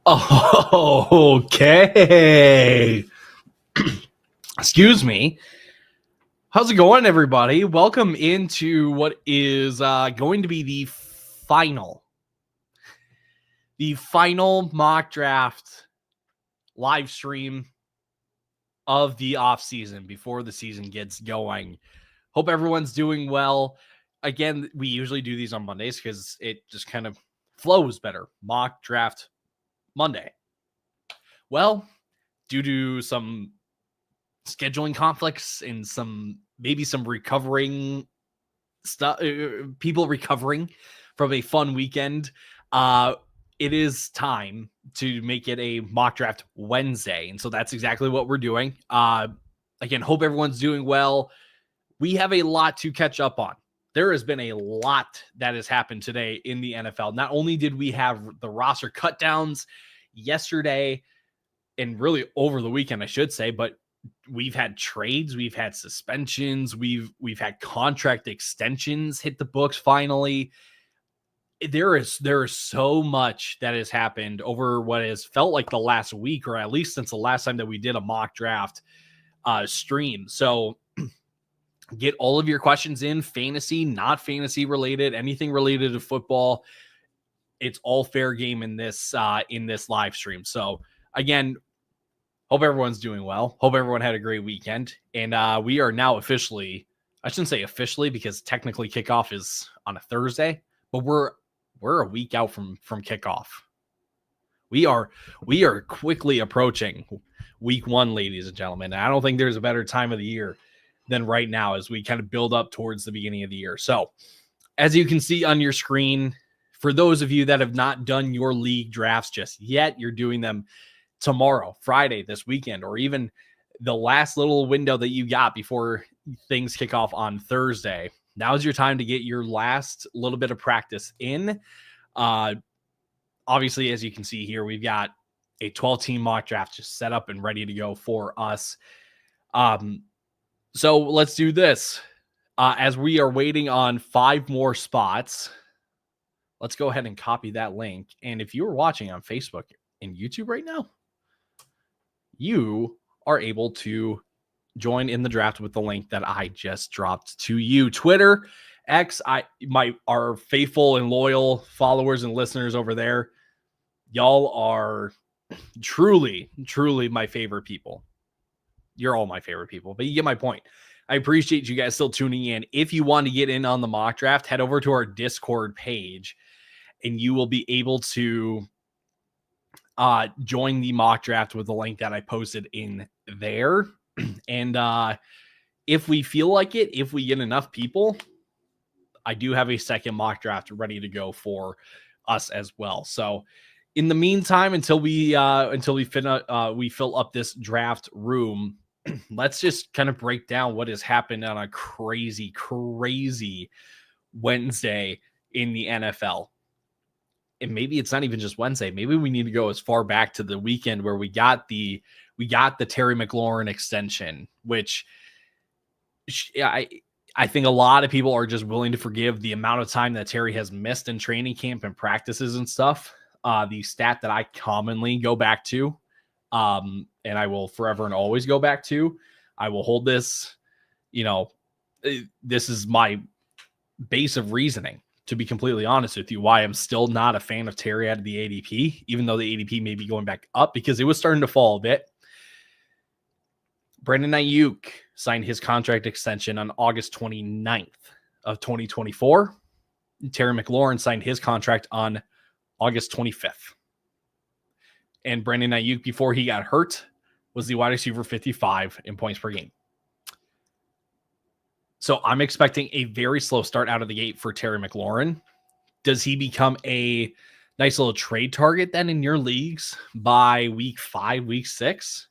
Oh, okay. Excuse me. How's it going, everybody? Welcome into what is going to be the final mock draft live stream of the offseason before the season gets going. Hope everyone's doing well. Again, we usually do these on Mondays because it just kind of flows better. Mock draft Monday. Well, due to some scheduling conflicts and maybe some recovering stuff, people recovering from a fun weekend, it is time to make it a mock draft Wednesday. And so that's exactly what we're doing. Again, hope everyone's doing well. We have a lot to catch up on. There has been a lot that has happened today in the NFL. Not only did we have the roster cut downs yesterday and really over the weekend, I should say, but we've had trades, we've had suspensions, we've had contract extensions hit the books finally. There is so much that has happened over what has felt like the last week, or at least since the last time that we did a mock draft stream. So get all of your questions in, fantasy, not fantasy related, anything related to football. It's all fair game in this live stream. So again, hope everyone's doing well. Hope everyone had a great weekend. And we are now officially, I shouldn't say officially because technically kickoff is on a Thursday, but we're a week out from kickoff. We are quickly approaching week one, ladies and gentlemen. And I don't think there's a better time of the year than right now as we kind of build up towards the beginning of the year. So as you can see on your screen, for those of you that have not done your league drafts just yet, you're doing them tomorrow, Friday, this weekend, or even the last little window that you got before things kick off on Thursday. Now's your time to get your last little bit of practice in. Obviously, as you can see here, we've got a 12-team mock draft just set up and ready to go for us. So let's do this. As we are waiting on 5 more spots, let's go ahead and copy that link. And if you are watching on Facebook and YouTube right now, you are able to join in the draft with the link that I just dropped to you. Twitter, X, our faithful and loyal followers and listeners over there, y'all are truly, truly my favorite people. You're all my favorite people, but you get my point. I appreciate you guys still tuning in. If you want to get in on the mock draft, head over to our Discord page and you will be able to join the mock draft with the link that I posted in there. And if we feel like it, if we get enough people, I do have a second mock draft ready to go for us as well. So in the meantime, until we fill up this draft room, let's just kind of break down what has happened on a crazy Wednesday in the NFL. And maybe it's not even just Wednesday. Maybe we need to go as far back to the weekend where we got the Terry McLaurin extension, which I think a lot of people are just willing to forgive the amount of time that Terry has missed in training camp and practices and stuff. The stat that I commonly go back to, and I will forever and always go back to, I will hold this, this is my base of reasoning, to be completely honest with you, why I'm still not a fan of Terry out of the ADP, even though the ADP may be going back up because it was starting to fall a bit. Brandon Ayuk signed his contract extension on August 29th of 2024. Terry McLaurin signed his contract on August 25th. And Brandon Ayuk, before he got hurt, was the wide receiver 55 in points per game. So I'm expecting a very slow start out of the gate for Terry McLaurin. Does he become a nice little trade target then in your leagues by week 5, week 6?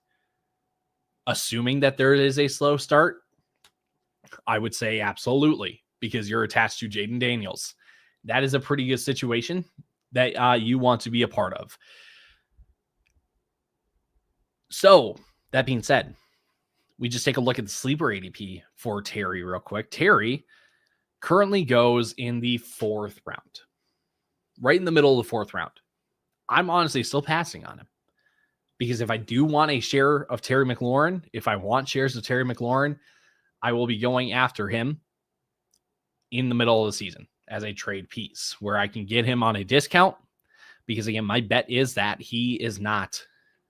Assuming that there is a slow start, I would say absolutely, because you're attached to Jaden Daniels. That is a pretty good situation that you want to be a part of. So that being said, we just take a look at the sleeper ADP for Terry real quick. Terry currently goes in the 4th round, right in the middle of the 4th round. I'm honestly still passing on him. Because if I do want a share of Terry McLaurin, if I want shares of Terry McLaurin, I will be going after him in the middle of the season as a trade piece where I can get him on a discount. Because again, my bet is that he is not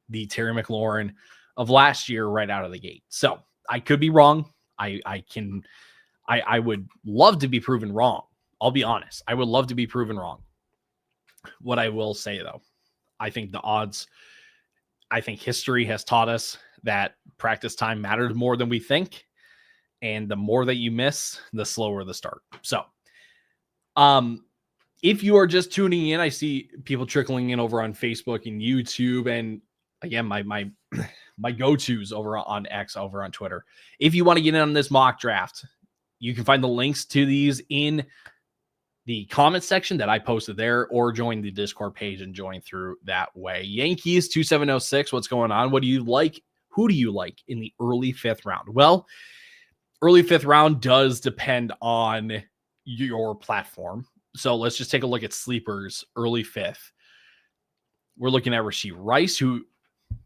the Terry McLaurin of last year right out of the gate. So I could be wrong. I would love to be proven wrong. I'll be honest. I would love to be proven wrong. What I will say though, I think history has taught us that practice time matters more than we think. And the more that you miss, the slower the start. So, if you are just tuning in, I see people trickling in over on Facebook and YouTube. And again, my go-tos over on X, over on Twitter. If you want to get in on this mock draft, you can find the links to these in the comment section that I posted there, or join the Discord page and join through that way. Yankees 2706, what's going on? What do you like? Who do you like in the early 5th round? Well, early 5th round does depend on your platform. So let's just take a look at sleepers early 5th. We're looking at Rashee Rice, who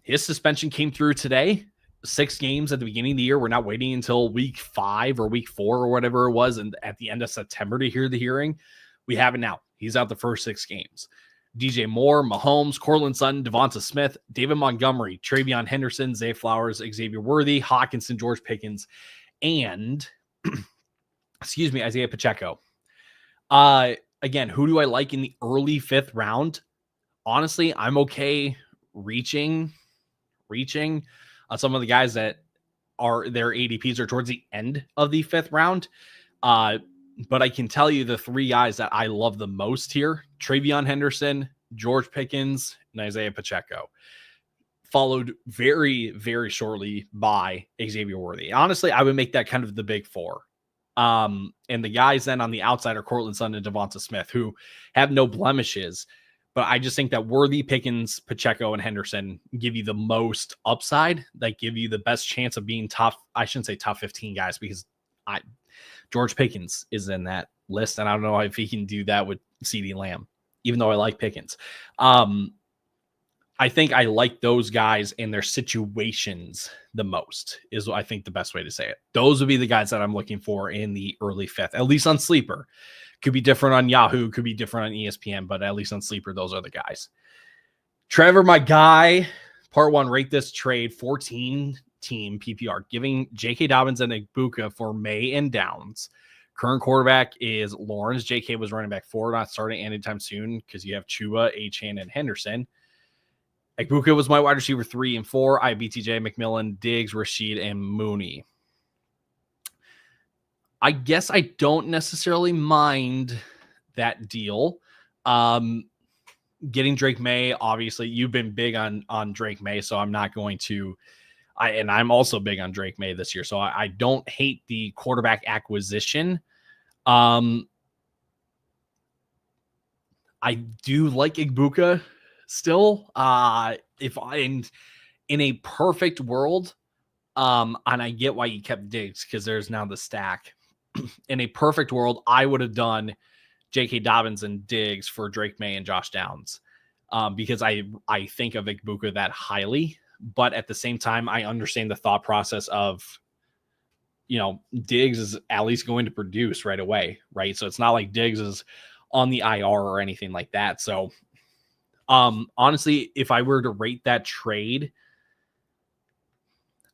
his suspension came through today. 6 games at the beginning of the year. We're not waiting until week 5 or week 4 or whatever it was, and at the end of September to hear the hearing. We have it now. He's out the first 6 games. DJ Moore, Mahomes, Cortland Sutton, Devonta Smith, David Montgomery, Travion Henderson, Zay Flowers, Xavier Worthy, Hawkinson, George Pickens, and Isaiah Pacheco. Again, who do I like in the early 5th round? Honestly, I'm okay reaching on some of the guys that are their ADPs are towards the end of the 5th round. But I can tell you the 3 guys that I love the most here: Travion Henderson, George Pickens, and Isaiah Pacheco, followed very, very shortly by Xavier Worthy. Honestly, I would make that kind of the big 4. And the guys then on the outside are Cortland Sutton and Devonta Smith, who have no blemishes. But I just think that Worthy, Pickens, Pacheco, and Henderson give you the most upside, that give you the best chance of being top. I shouldn't say top 15 guys, because George Pickens is in that list, and I don't know if he can do that with CeeDee Lamb, even though I like Pickens. I think I like those guys and their situations the most, is I think the best way to say it. Those would be the guys that I'm looking for in the early 5th, at least on Sleeper. Could be different on Yahoo, could be different on ESPN, but at least on Sleeper, those are the guys. Trevor, my guy, part 1, rate this trade, 14-team PPR, giving J.K. Dobbins and Igbuka for May and Downs. Current quarterback is Lawrence. J.K. was running back 4, not starting anytime soon because you have Chuba, Achane, and Henderson. Igbuka was my wide receiver 3 and 4. I have BTJ, McMillan, Diggs, Rashid, and Mooney. I guess I don't necessarily mind that deal. Getting Drake May, obviously, you've been big on Drake May, so I'm not going to. I'm also big on Drake May this year, so I don't hate the quarterback acquisition. I do like Igbuka still. If in a perfect world, and I get why you kept Diggs because there's now the stack. In a perfect world, I would have done J.K. Dobbins and Diggs for Drake May and Josh Downs, because I think of Igbuka that highly. But at the same time, I understand the thought process of, Diggs is at least going to produce right away, right? So it's not like Diggs is on the IR or anything like that. So honestly, if I were to rate that trade,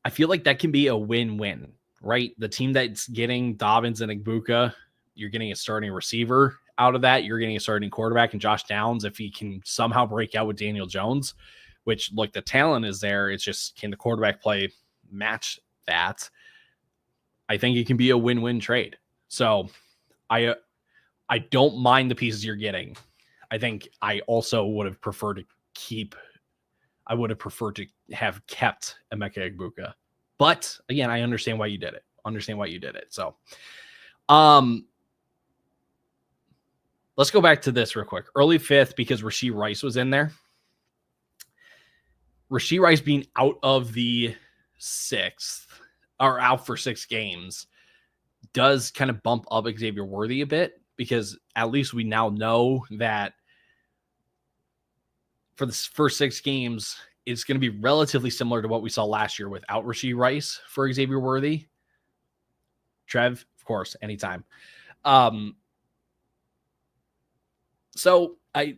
I feel like that can be a win-win, right? The team that's getting Dobbins and Igbuka, you're getting a starting receiver out of that. You're getting a starting quarterback and Josh Downs, if he can somehow break out with Daniel Jones, which, look, the talent is there. It's just, can the quarterback play match that? I think it can be a win-win trade. So I don't mind the pieces you're getting. I think I also would have preferred to have kept Emeka Egbuka. But again, I understand why you did it. So let's go back to this real quick. Early 5th, because Rashee Rice was in there. Rashee Rice being out of the 6th, or out for 6 games, does kind of bump up Xavier Worthy a bit, because at least we now know that for the first 6 games is going to be relatively similar to what we saw last year without Rashee Rice for Xavier Worthy. Trev, of course, anytime. So I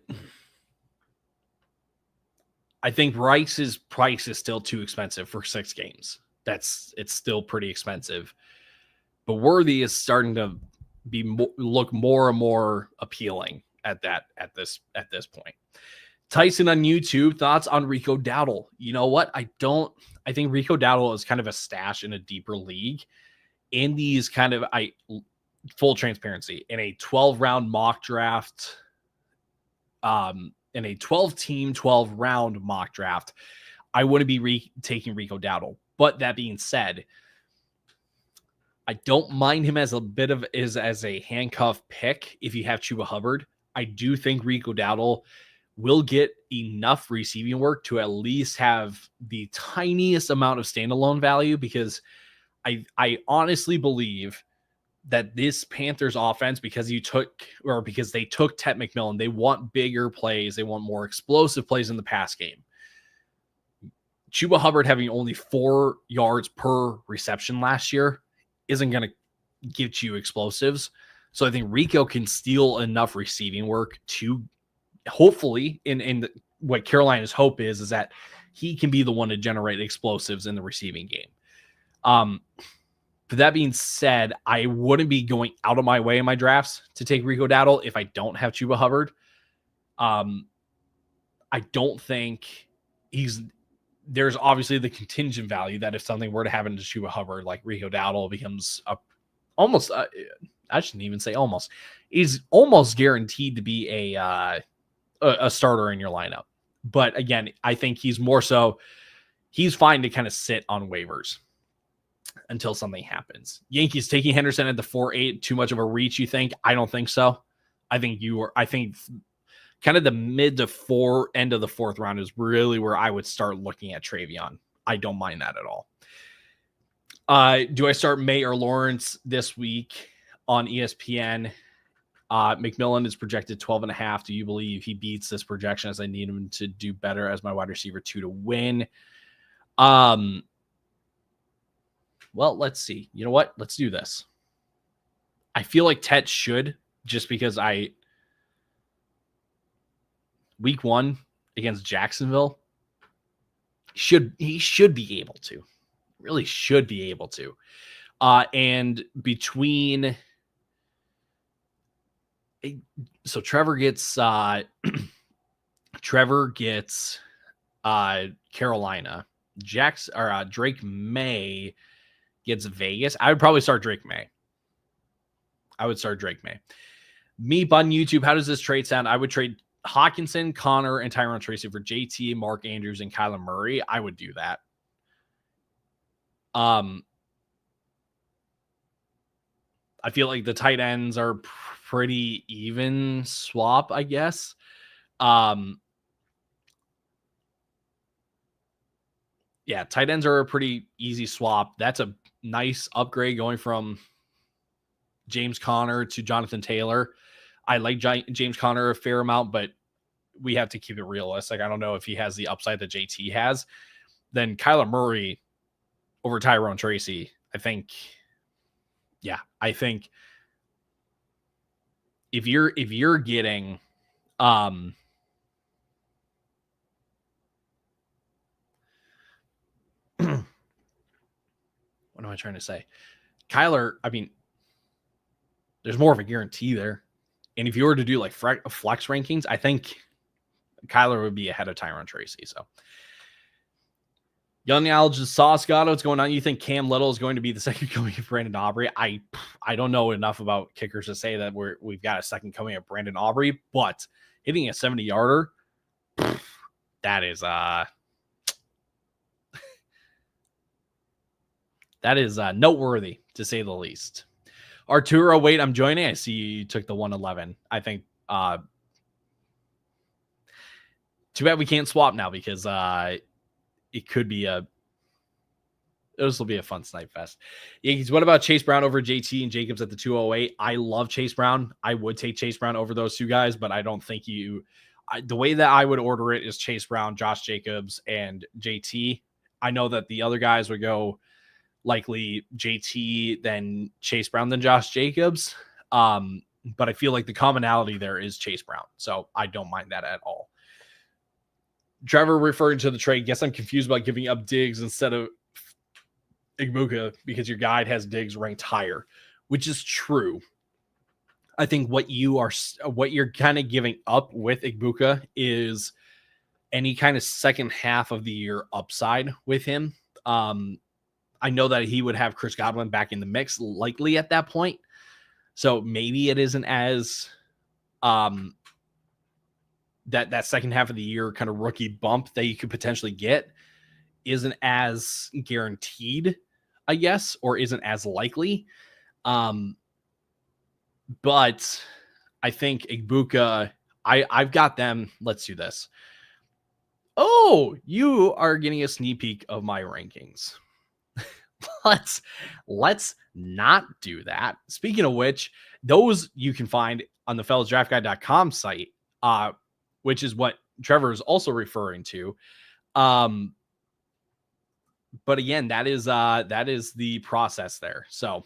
think Rice's price is still too expensive for 6 games. It's still pretty expensive. But Worthy is starting to look more and more appealing at this point. Tyson on YouTube, thoughts on Rico Dowdle? You know what? I think Rico Dowdle is kind of a stash in a deeper league. In these kind of full transparency, in a 12-round mock draft, in a 12-team, 12-round mock draft, I wouldn't be taking Rico Dowdle. But that being said, I don't mind him as a handcuff pick if you have Chuba Hubbard. I do think Rico Dowdle will get enough receiving work to at least have the tiniest amount of standalone value, because I honestly believe that this Panthers offense, because they took Ted McMillan, they want bigger plays. They want more explosive plays in the pass game. Chuba Hubbard having only 4 yards per reception last year isn't going to get you explosives. So I think Rico can steal enough receiving work to hopefully what Carolina's hope is that he can be the one to generate explosives in the receiving game. But that being said, I wouldn't be going out of my way in my drafts to take Rico Dowdle if I don't have Chuba Hubbard. I don't think there's obviously the contingent value that if something were to happen to Chuba Hubbard, like Rico Dowdle becomes I shouldn't even say almost. He's almost guaranteed to be a starter in your lineup. But again, I think he's fine to kind of sit on waivers until something happens. Yankees taking Henderson at the 4.8, too much of a reach, you think? I don't think so. I think kind of the mid to end of the 4th round is really where I would start looking at Travion. I don't mind that at all. Do I start May or Lawrence this week on ESPN? McMillan is projected 12.5. Do you believe he beats this projection, as I need him to do better as my wide receiver 2 to win? Well, let's see. You know what? Let's do this. I feel like Tet should, just because week 1 against Jacksonville, he should be able to. Really should be able to. And between so Trevor gets Carolina. Drake May gets Vegas. I would probably start Drake May. Meep on YouTube, how does this trade sound? I would trade Hawkinson, Connor, and Tyron Tracy for JT, Mark Andrews, and Kyler Murray. I would do that. I feel like the tight ends are pretty even swap, I guess. Yeah, tight ends are a pretty easy swap. That's a nice upgrade going from James Conner to Jonathan Taylor. I like James Conner a fair amount, but we have to keep it realistic. I don't know if he has the upside that JT has. Then Kyler Murray over Tyrone Tracy, I think if you're getting what am I trying to say? Kyler, I mean, there's more of a guarantee there. And if you were to do like flex rankings, I think Kyler would be ahead of Tyrone Tracy. So Young Alge Saucegato, what's going on? You think Cam Little is going to be the second coming of Brandon Aubrey? I don't know enough about kickers to say that we've got a second coming of Brandon Aubrey, but hitting a 70-yarder, that is noteworthy, to say the least. Arturo, wait, I'm joining. I see you took the 111. I think too bad we can't swap now, because it could be this will be a fun snipe fest. Yankees, what about Chase Brown over JT and Jacobs at the 208? I love Chase Brown. I would take Chase Brown over those two guys, but I don't think the way that I would order it is Chase Brown, Josh Jacobs, and JT. I know that the other guys would go likely JT, then Chase Brown, then Josh Jacobs. But I feel like the commonality there is Chase Brown. So I don't mind that at all. Trevor referring to the trade. Guess I'm confused about giving up Diggs instead of Igbuka because your guide has Diggs ranked higher, which is true. I think what you're kind of giving up with Igbuka is any kind of second half of the year upside with him. I know that he would have Chris Godwin back in the mix likely at that point. So maybe it isn't as that second half of the year kind of rookie bump that you could potentially get isn't as guaranteed, I guess, or isn't as likely. But I think Igbuka, I've got them. Let's do this. Oh, you are getting a sneak peek of my rankings. Let's not do that. Speaking of which, those you can find on the fellasdraftguide.com site, which is what Trevor is also referring to. But again, that is the process there. So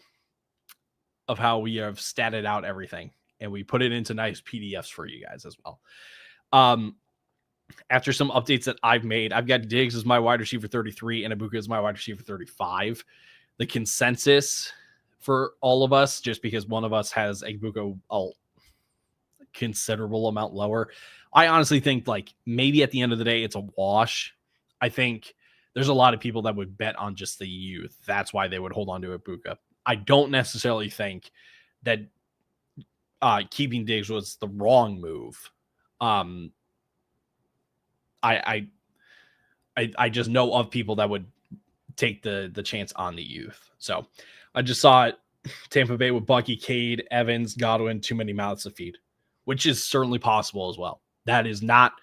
of how we have statted out everything, and we put it into nice PDFs for you guys as well. After some updates that I've made, I've got Diggs as my wide receiver 33 and Igbuka as my wide receiver 35. The consensus for all of us, just because one of us has Igbuka a considerable amount lower, I honestly think like maybe at the end of the day, it's a wash. I think there's a lot of people that would bet on just the youth. That's why they would hold on to Igbuka. I don't necessarily think that keeping Diggs was the wrong move. I just know of people that would take the chance on the youth. So I just saw it. Tampa Bay with Bucky, Cade, Evans, Godwin, too many mouths to feed, which is certainly possible as well. That is not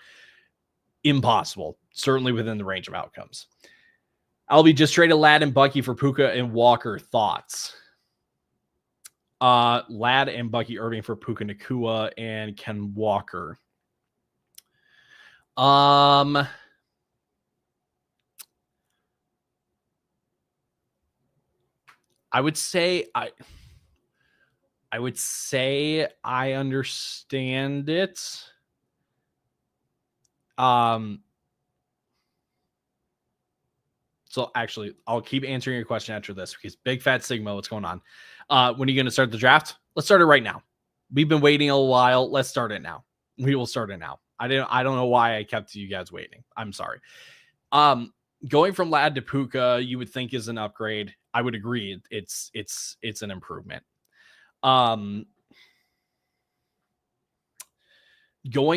impossible, certainly within the range of outcomes. Albie just traded Ladd and Bucky for Puka and Walker. Thoughts? Ladd and Bucky Irving for Puka Nacua and Ken Walker. I would say I understand it. So actually, I'll keep answering your question after this because Big Fat Sigma, what's going on? When are you going to start the draft? Let's start it right now. We've been waiting a while. Let's start it now. We will start it now. I don't know why I kept you guys waiting. I'm sorry. Going from Ladd to Puka, you would think is an upgrade. I would agree. It's an improvement. Going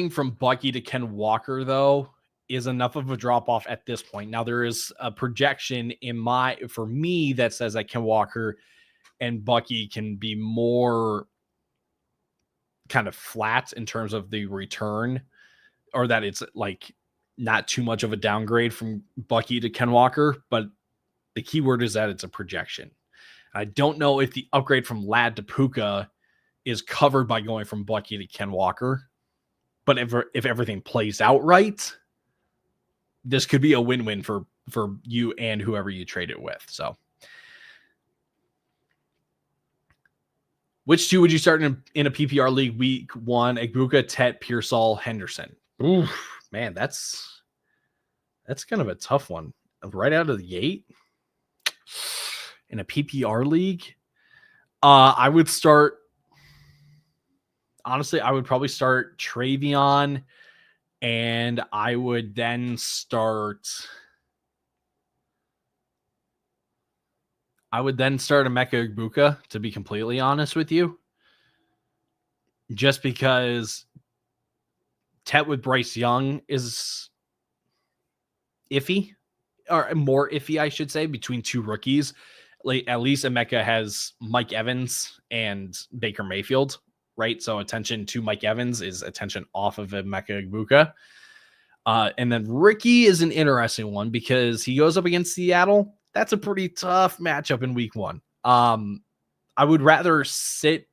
from Bucky to Ken Walker, though, is enough of a drop off at this point. Now, there is a projection for me that says that Ken Walker and Bucky can be more kind of flat in terms of the return, or that it's like not too much of a downgrade from Bucky to Ken Walker. But the key word is that it's a projection. I don't know if the upgrade from Ladd to Puka is covered by going from Bucky to Ken Walker. But if everything plays out right, this could be a win-win for you and whoever you trade it with. So, which two would you start in a PPR league week one? Igbuka, Tet, Pearsall, Henderson. Ooh, man, that's kind of a tough one. Right out of the gate in a PPR league, I would start. Honestly, I would probably start Travion, and I would then start. Emeka Igbuka, to be completely honest with you. Just because Tet with Bryce Young is iffy, or more iffy, I should say, between two rookies. Like, at least Emeka has Mike Evans and Baker Mayfield, right? So attention to Mike Evans is attention off of Emeka Igbuka. And then Ricky is an interesting one because he goes up against Seattle. That's a pretty tough matchup in week one. I would rather sit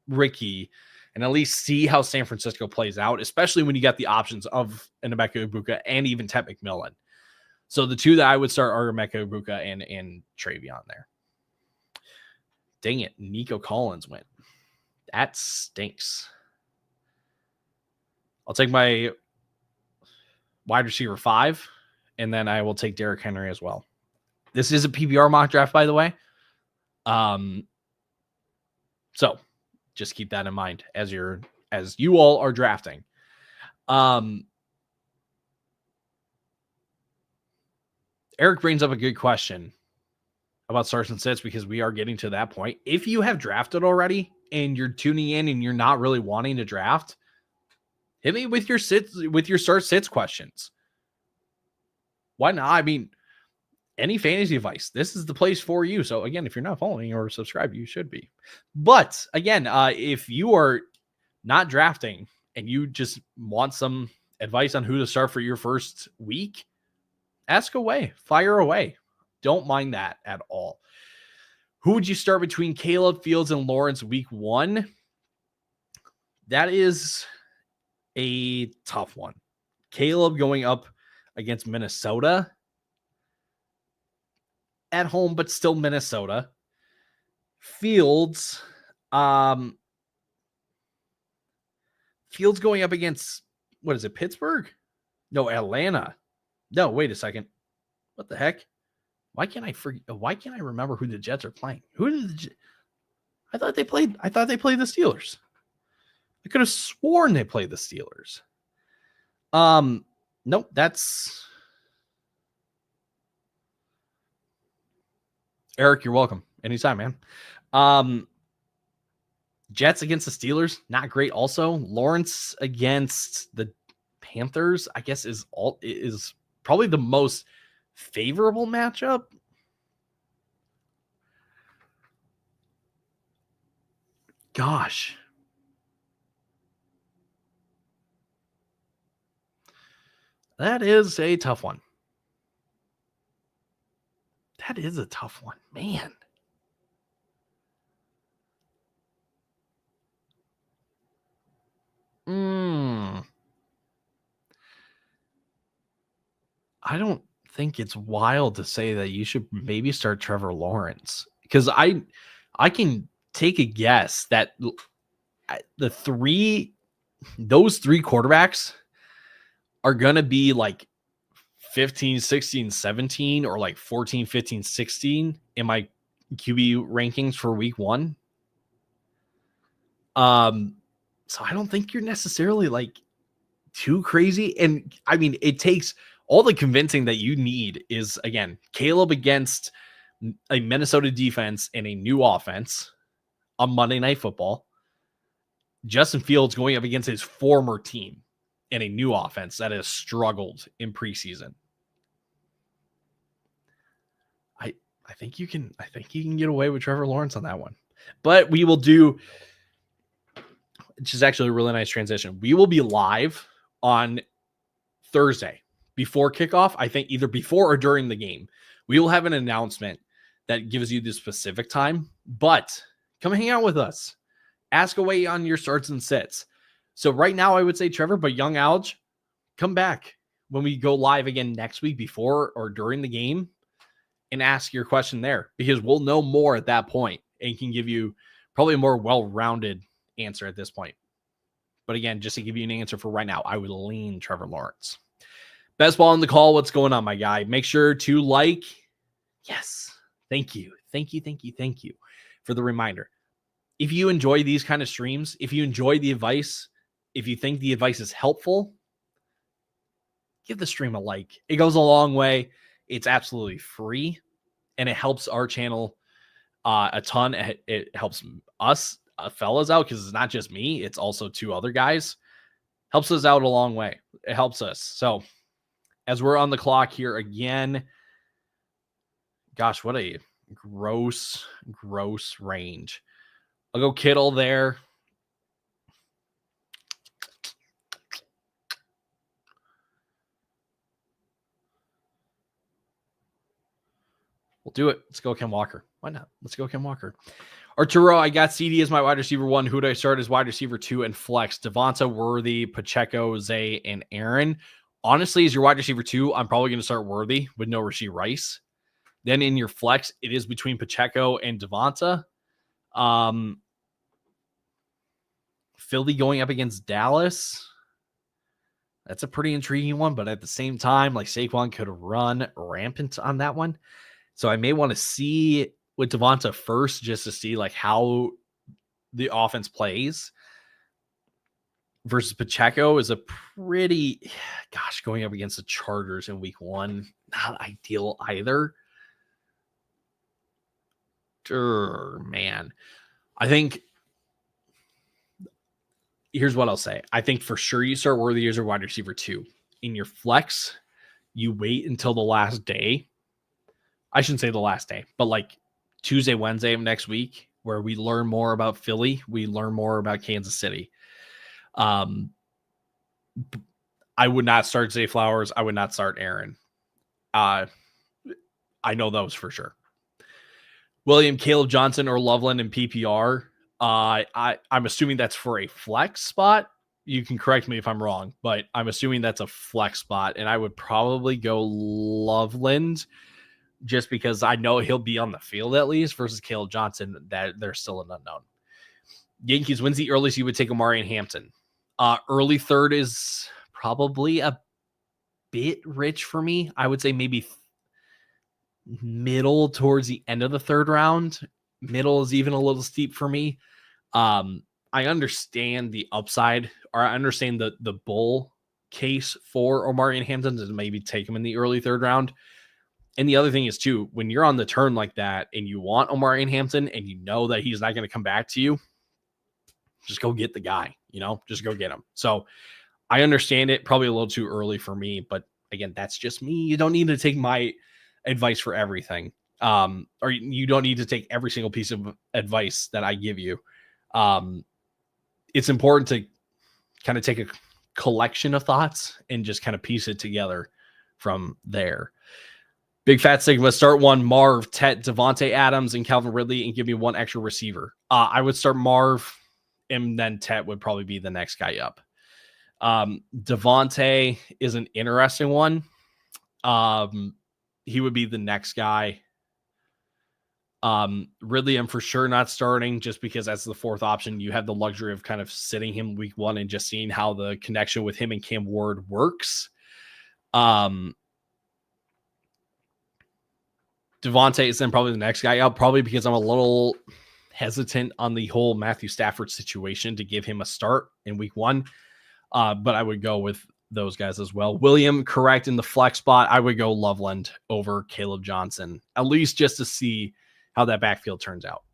Ricky and at least see how San Francisco plays out, especially when you got the options of an Emeka Egbuka and even Ted McMillan. So the two that I would start are Emeka Egbuka and Travion there. Dang it, Nico Collins went. That stinks. I'll take my wide receiver 5, and then I will take Derrick Henry as well. This is a PPR mock draft, by the way. So just keep that in mind as you all are drafting. Eric brings up a good question about starts and sits because we are getting to that point. If you have drafted already and you're tuning in and you're not really wanting to draft, hit me with your start sits questions. Why not? I mean, any fantasy advice, this is the place for you. So again, if you're not following or subscribed, you should be. But again, if you are not drafting and you just want some advice on who to start for your first week, ask away, fire away. Don't mind that at all. Who would you start between Caleb, Fields, and Lawrence week 1? That is a tough one. Caleb going up against Minnesota at home, but still Minnesota. Fields going up against, what is it, Pittsburgh? No, Atlanta. No, wait a second. What the heck? Why can't I remember who the Jets are playing? I thought they played the Steelers. I could have sworn they played the Steelers. Nope, that's Eric, you're welcome. Anytime, man. Jets against the Steelers, not great also. Lawrence against the Panthers, I guess is probably the most favorable matchup. Gosh. That is a tough one. That is a tough one, man. I don't think it's wild to say that you should maybe start Trevor Lawrence, because I can take a guess that those three quarterbacks are going to be like 15, 16, 17, or like 14, 15, 16 in my QB rankings for week 1. So I don't think you're necessarily like too crazy. And I mean, it takes all the convincing that you need is, again, Caleb against a Minnesota defense and a new offense on Monday Night Football. Justin Fields going up against his former team and a new offense that has struggled in preseason. I think you can get away with Trevor Lawrence on that one. But we will do, which is actually a really nice transition. We will be live on Thursday before kickoff. I think either before or during the game, we will have an announcement that gives you the specific time, but come hang out with us. Ask away on your starts and sits. So right now I would say Trevor, but young Alge, come back when we go live again next week before or during the game and ask your question there, because we'll know more at that point and can give you probably a more well-rounded answer at this point. But again, just to give you an answer for right now, I would lean Trevor Lawrence. Best ball in the call. What's going on, my guy? Make sure to like. Yes. Thank you for the reminder. If you enjoy these kind of streams, if you enjoy the advice, if you think the advice is helpful, give the stream a like. It goes a long way. It's absolutely free, and it helps our channel a ton. It helps us fellas out, because it's not just me, it's also 2 other guys. Helps us out a long way. It helps us. So as we're on the clock here again, gosh, what a gross range. I'll go Kittle there. We'll do it. Let's go Ken Walker. Why not? Let's go Ken Walker. Arturo, I got CD as my wide receiver 1. Who do I start as wide receiver 2 and flex? Devonta, Worthy, Pacheco, Zay, and Aaron. Honestly, as your wide receiver 2, I'm probably going to start Worthy with no Rashee Rice. Then in your flex, it is between Pacheco and Devonta. Philly going up against Dallas. That's a pretty intriguing one, but at the same time, like Saquon could run rampant on that one. So I may want to see with Devonta first just to see like how the offense plays versus Pacheco is a pretty, going up against the Chargers in week 1. Not ideal either. Man. I think here's what I'll say. I think for sure you start Worthy as your wide receiver 2. In your flex, you wait until the last day. I shouldn't say the last day, but like Tuesday, Wednesday of next week, where we learn more about Philly, we learn more about Kansas City. I would not start Zay Flowers. I would not start Aaron. I know those for sure. William, Caleb Johnson, or Loveland in PPR. I'm assuming that's for a flex spot. You can correct me if I'm wrong, but I'm assuming that's a flex spot, and I would probably go Loveland just because I know he'll be on the field at least versus Caleb Johnson, that they're still an unknown. Yankees wins the early, so you would take Amari and Hampton. Early third is probably a bit rich for me. I would say maybe middle towards the end of the third round. Middle is even a little steep for me. I understand the upside, or I understand the bull case for Omari and Hampton to maybe take him in the early third round. And the other thing is, too, when you're on the turn like that and you want Omari and Hampton and you know that he's not going to come back to you, just go get the guy, just go get him. So I understand it, probably a little too early for me, but again, that's just me. You don't need to take my advice for everything. Or you don't need to take every single piece of advice that I give you. It's important to kind of take a collection of thoughts and just kind of piece it together from there. Big Fat Sigma, start 1, Marv, Tet, Devontae Adams, and Calvin Ridley, and give me 1 extra receiver. I would start Marv, and then Tet would probably be the next guy up. Devontae is an interesting one. He would be the next guy. Ridley, I'm for sure not starting just because as the 4th option, you have the luxury of kind of sitting him week 1 and just seeing how the connection with him and Cam Ward works. Devontae is then probably the next guy up, probably because I'm a little hesitant on the whole Matthew Stafford situation to give him a start in week 1. But I would go with those guys as well. William, correct in the flex spot. I would go Loveland over Caleb Johnson, at least just to see how that backfield turns out.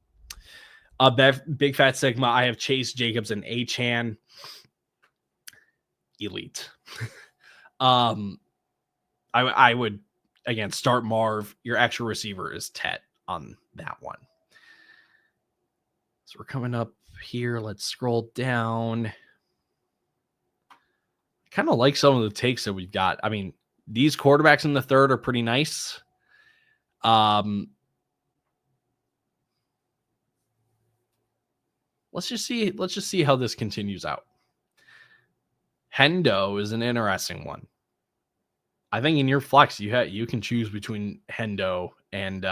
Big Fat Sigma, I have Chase, Jacobs, and Achane. Elite. I would, again, start Marv. Your extra receiver is Tet on that one. So we're coming up here. Let's scroll down. Kind of like some of the takes that we've got. I mean, these quarterbacks in the third are pretty nice. Let's just see how this continues out. Hendo is an interesting one. I think in your flex, you can choose between Hendo and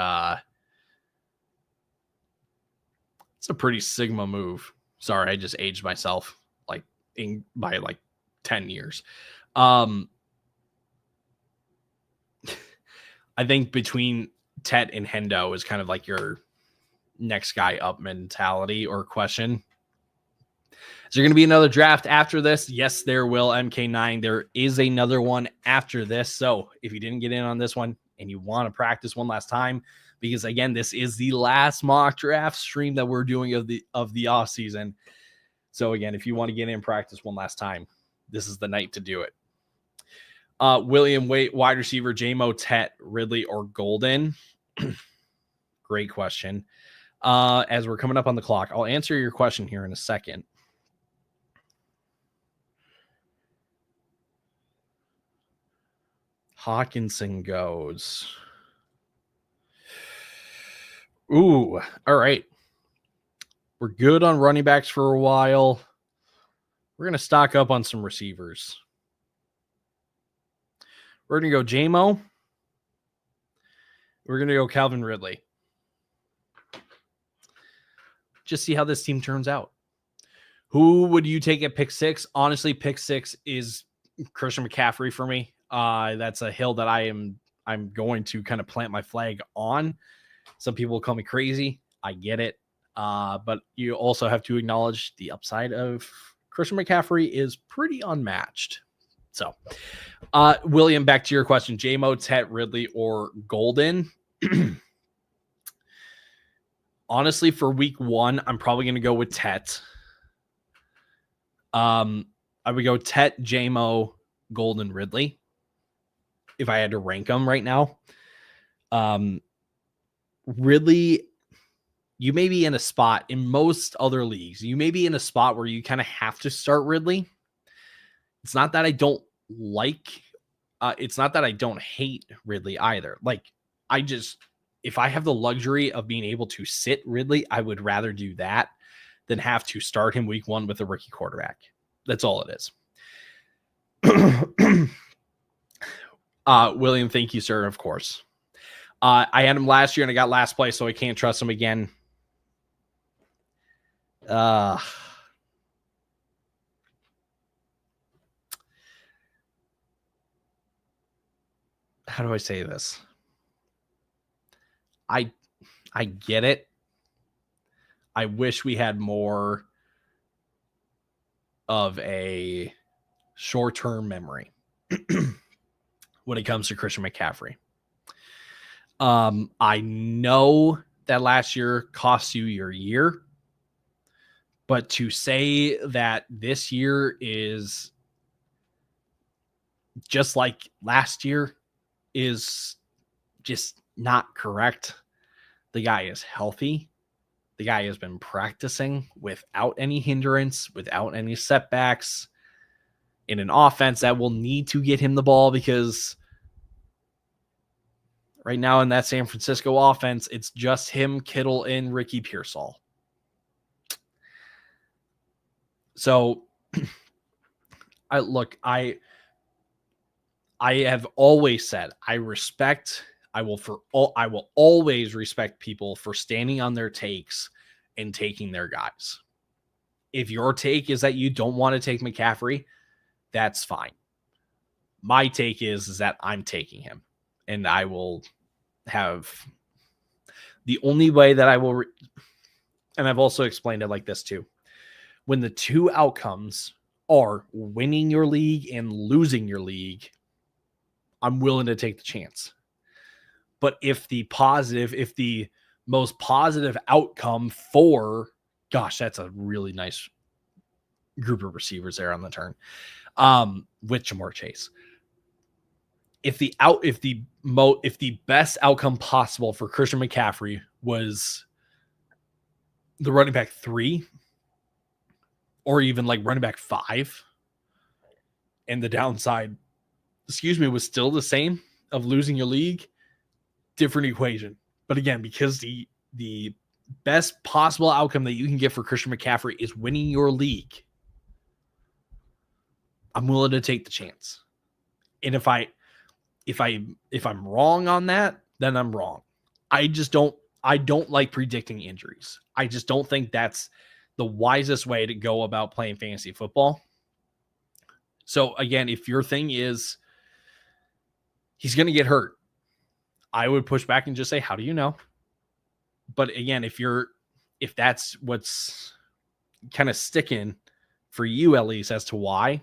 it's a pretty Sigma move. Sorry, I just aged myself by 10 years. I think between Tet and Hendo is kind of like your next guy up mentality or question. Is there going to be another draft after this? Yes, there will, MK9. There is another one after this. So if you didn't get in on this one and you want to practice one last time, because again, this is the last mock draft stream that we're doing of the off season. So again, if you want to get in practice one last time, this is the night to do it. William Waite, wide receiver, J-Mo, Tet, Ridley, or Golden? Great question. As we're coming up on the clock, I'll answer your question here in a second. Hawkinson goes. Ooh, all right. We're good on running backs for a while. We're going to stock up on some receivers. We're going to go J-Mo. We're going to go Calvin Ridley. Just see how this team turns out. Who would you take at pick 6? Honestly, pick 6 is Christian McCaffrey for me. That's a hill that I'm going to kind of plant my flag on. Some people will call me crazy. I get it. But you also have to acknowledge the upside of Christian McCaffrey is pretty unmatched. So, William, back to your question. J-Mo, Tet, Ridley, or Golden? Honestly, for week 1, I'm probably going to go with Tet. I would go Tet, J-Mo, Golden, Ridley if I had to rank them right now. Ridley, you may be in a spot in most other leagues. You may be in a spot where you kind of have to start Ridley. It's not that I don't it's not that I don't hate Ridley either. Like, if I have the luxury of being able to sit Ridley, I would rather do that than have to start him week 1 with a rookie quarterback. That's all it is. William, thank you, sir, of course. I had him last year and I got last place, so I can't trust him again. How do I say this? I get it. I wish we had more of a short-term memory when it comes to Christian McCaffrey. I know that last year cost you your year, but to say that this year is just like last year is just not correct. The guy is healthy. The guy has been practicing without any hindrance, without any setbacks, in an offense that will need to get him the ball, because right now in that San Francisco offense, it's just him, Kittle, and Ricky Pearsall. So I have always said I will always respect people for standing on their takes and taking their guys. If your take is that you don't want to take McCaffrey, that's fine. My take is that I'm taking him, and I will have the only way that I will, and I've also explained it like this too. When the two outcomes are winning your league and losing your league, I'm willing to take the chance. But if the most positive outcome for, gosh, that's a really nice group of receivers there on the turn, with Jamar Chase. If the best outcome possible for Christian McCaffrey was the running back 3, or even like running back 5, and the downside, was still the same of losing your league, different equation. But again, because the best possible outcome that you can get for Christian McCaffrey is winning your league, I'm willing to take the chance. And if I'm wrong on that, then I'm wrong. I don't like predicting injuries. I just don't think that's the wisest way to go about playing fantasy football. So again, if your thing is he's going to get hurt, I would push back and just say, how do you know? But again, if that's what's kind of sticking for you, at least as to why,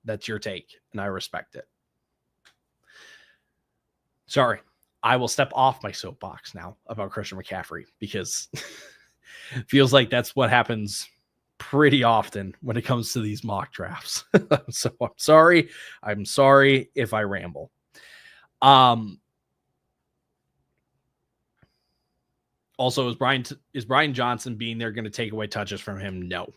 that's your take, and I respect it. Sorry, I will step off my soapbox now about Christian McCaffrey, because it feels like that's what happens pretty often when it comes to these mock drafts. So I'm sorry. I'm sorry if I ramble. Also, is Brian Johnson being there going to take away touches from him? No.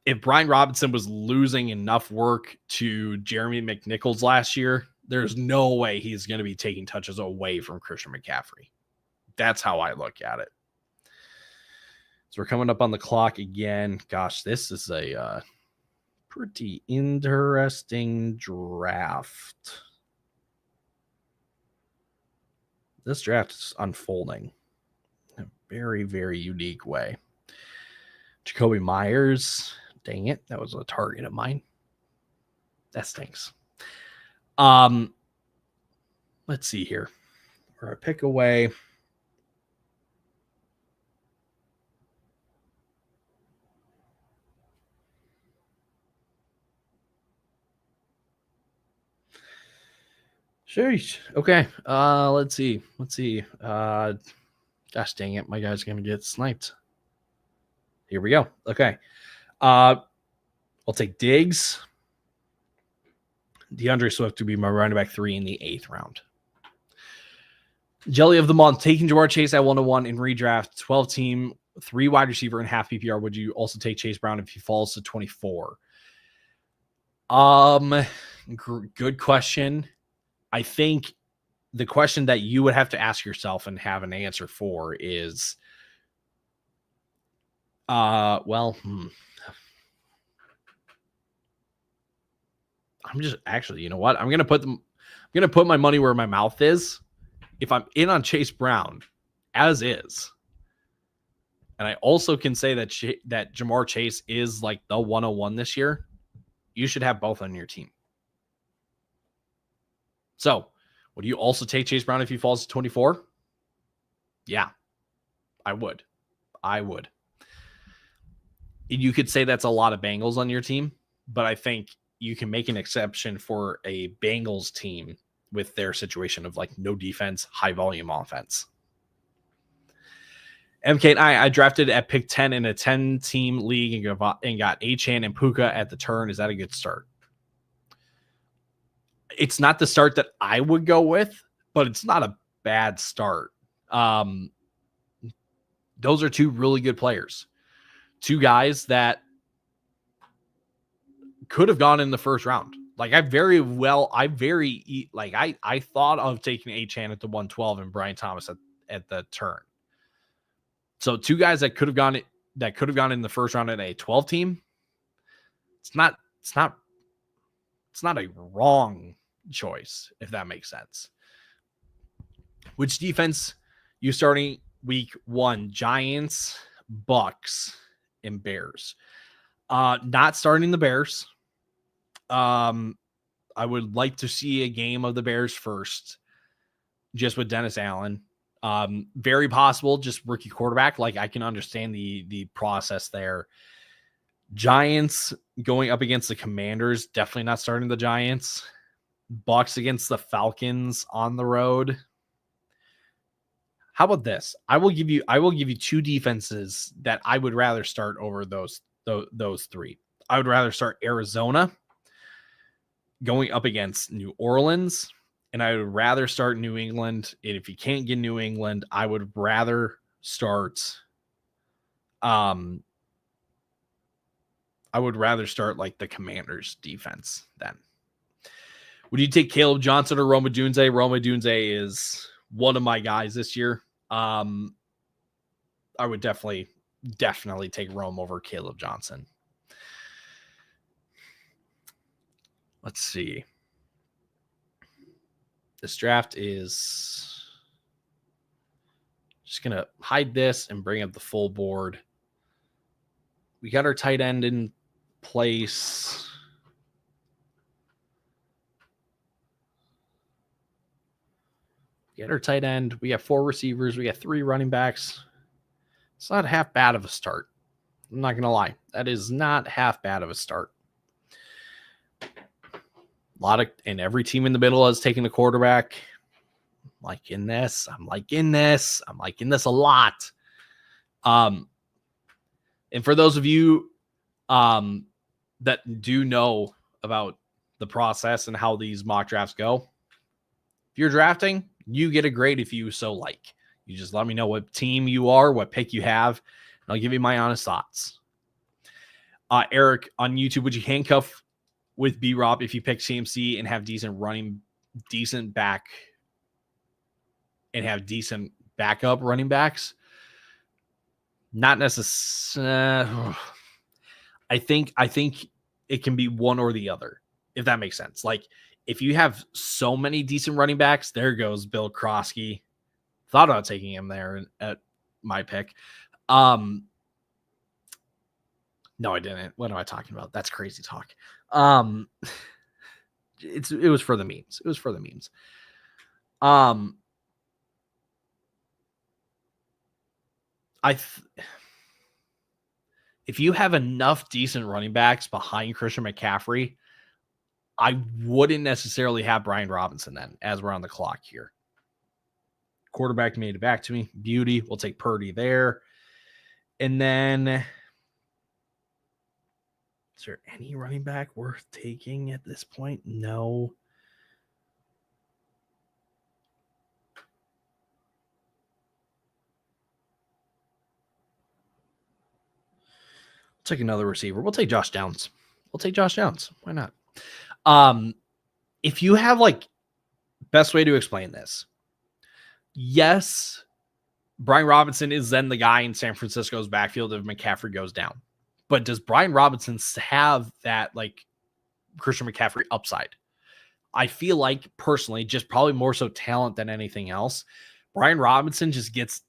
If Brian Robinson was losing enough work to Jeremy McNichols last year There's no way he's going to be taking touches away from Christian McCaffrey. That's how I look at it. So we're coming up on the clock again. Gosh, this is a pretty interesting draft. This draft is unfolding in a very, very unique way. Jacoby Myers. Dang it. That was a target of mine. That stinks. Let's see here. We're a pick away. Sheesh. Okay. Let's see. Gosh dang it. My guy's gonna get sniped. Here we go. Okay. I'll take Diggs. DeAndre Swift to be my running back 3 in the 8th round. Jelly of the month, taking Jamar Chase at 101 in redraft, 12 team, 3 wide receiver and half PPR. Would you also take Chase Brown if he falls to 24? Good question. I think the question that you would have to ask yourself and have an answer for is, I'm just actually, you know what? I'm gonna put my money where my mouth is. If I'm in on Chase Brown, as is, and I also can say that that Jamar Chase is like the 101 this year, you should have both on your team. So, would you also take Chase Brown if he falls to 24? Yeah, I would. You could say that's a lot of Bengals on your team, but I think you can make an exception for a Bengals team with their situation of like no defense, high volume offense. MK and I drafted at pick 10 in a 10-team league and got Achane and Puka at the turn. Is that a good start? It's not the start that I would go with, but it's not a bad start. Those are 2 really good players. 2 guys that could have gone in the first round. Like I thought of taking Achane at the 112 and Brian Thomas at the turn. So 2 guys that could have gone in the first round in a 12 team. It's not a wrong choice, if that makes sense. Which defense you starting week 1? Giants, Bucks, and Bears. Not starting the Bears. I would like to see a game of the Bears first, just with Dennis Allen. Very possible, just rookie quarterback. Like I can understand the process there. Giants going up against the Commanders, definitely not starting the Giants. Bucks against the Falcons on the road. How about this? I will give you 2 defenses that I would rather start over those 3. I would rather start Arizona going up against New Orleans, and I would rather start New England. And if you can't get New England, I would rather start like the Commanders defense then. Would you take Caleb Johnson or Rome Odunze? Rome Odunze is one of my guys this year. I would definitely take Rome over Caleb Johnson. Let's see. This draft is just going to hide this and bring up the full board. We got our tight end in place. We got our tight end. We got 4 receivers. We got 3 running backs. It's not half bad of a start. I'm not going to lie. That is not half bad of a start. And every team in the middle has taken a quarterback. I'm liking this a lot. And for those of you that do know about the process and how these mock drafts go, if you're drafting, you get a grade if you so like. You just let me know what team you are, what pick you have, and I'll give you my honest thoughts. Eric on YouTube, would you handcuff with B-Rob if you pick CMC and have decent running decent back and have decent backup running backs. Not necessarily. I think it can be one or the other, if that makes sense. Like if you have so many decent running backs, there goes Bill Krosky. Thought about taking him there at my pick. No, I didn't. What am I talking about? That's crazy talk. It was for the memes. It was for the memes. If you have enough decent running backs behind Christian McCaffrey, I wouldn't necessarily have Brian Robinson then, as we're on the clock here. Quarterback made it back to me. Beauty. We'll take Purdy there. And then, is there any running back worth taking at this point? No. Take another receiver. We'll take Josh Downs. Why not? If you have best way to explain this. Yes, Brian Robinson is then the guy in San Francisco's backfield if McCaffrey goes down. But does Brian Robinson have that Christian McCaffrey upside? I feel like personally, just probably more so talent than anything else. Brian Robinson just gets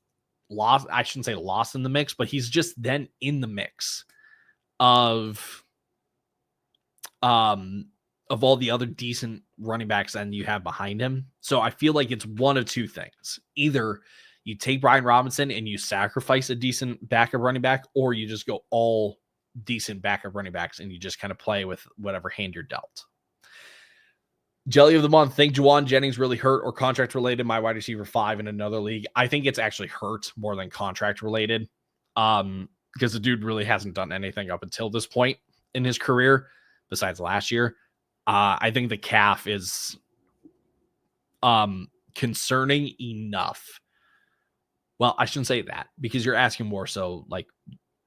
lost. I shouldn't say lost in the mix, but he's just then in the mix of all the other decent running backs and you have behind him. So I feel like it's one of two things. Either you take Brian Robinson and you sacrifice a decent backup running back, or you just go all decent backup running backs and you just kind of play with whatever hand you're dealt. Jelly of the month. Think Juwan Jennings really hurt or contract related? My wide receiver 5 in another league. I think it's actually hurt more than contract related. Because the dude really hasn't done anything up until this point in his career, besides last year. I think the calf is concerning enough. Well, I shouldn't say that because you're asking more so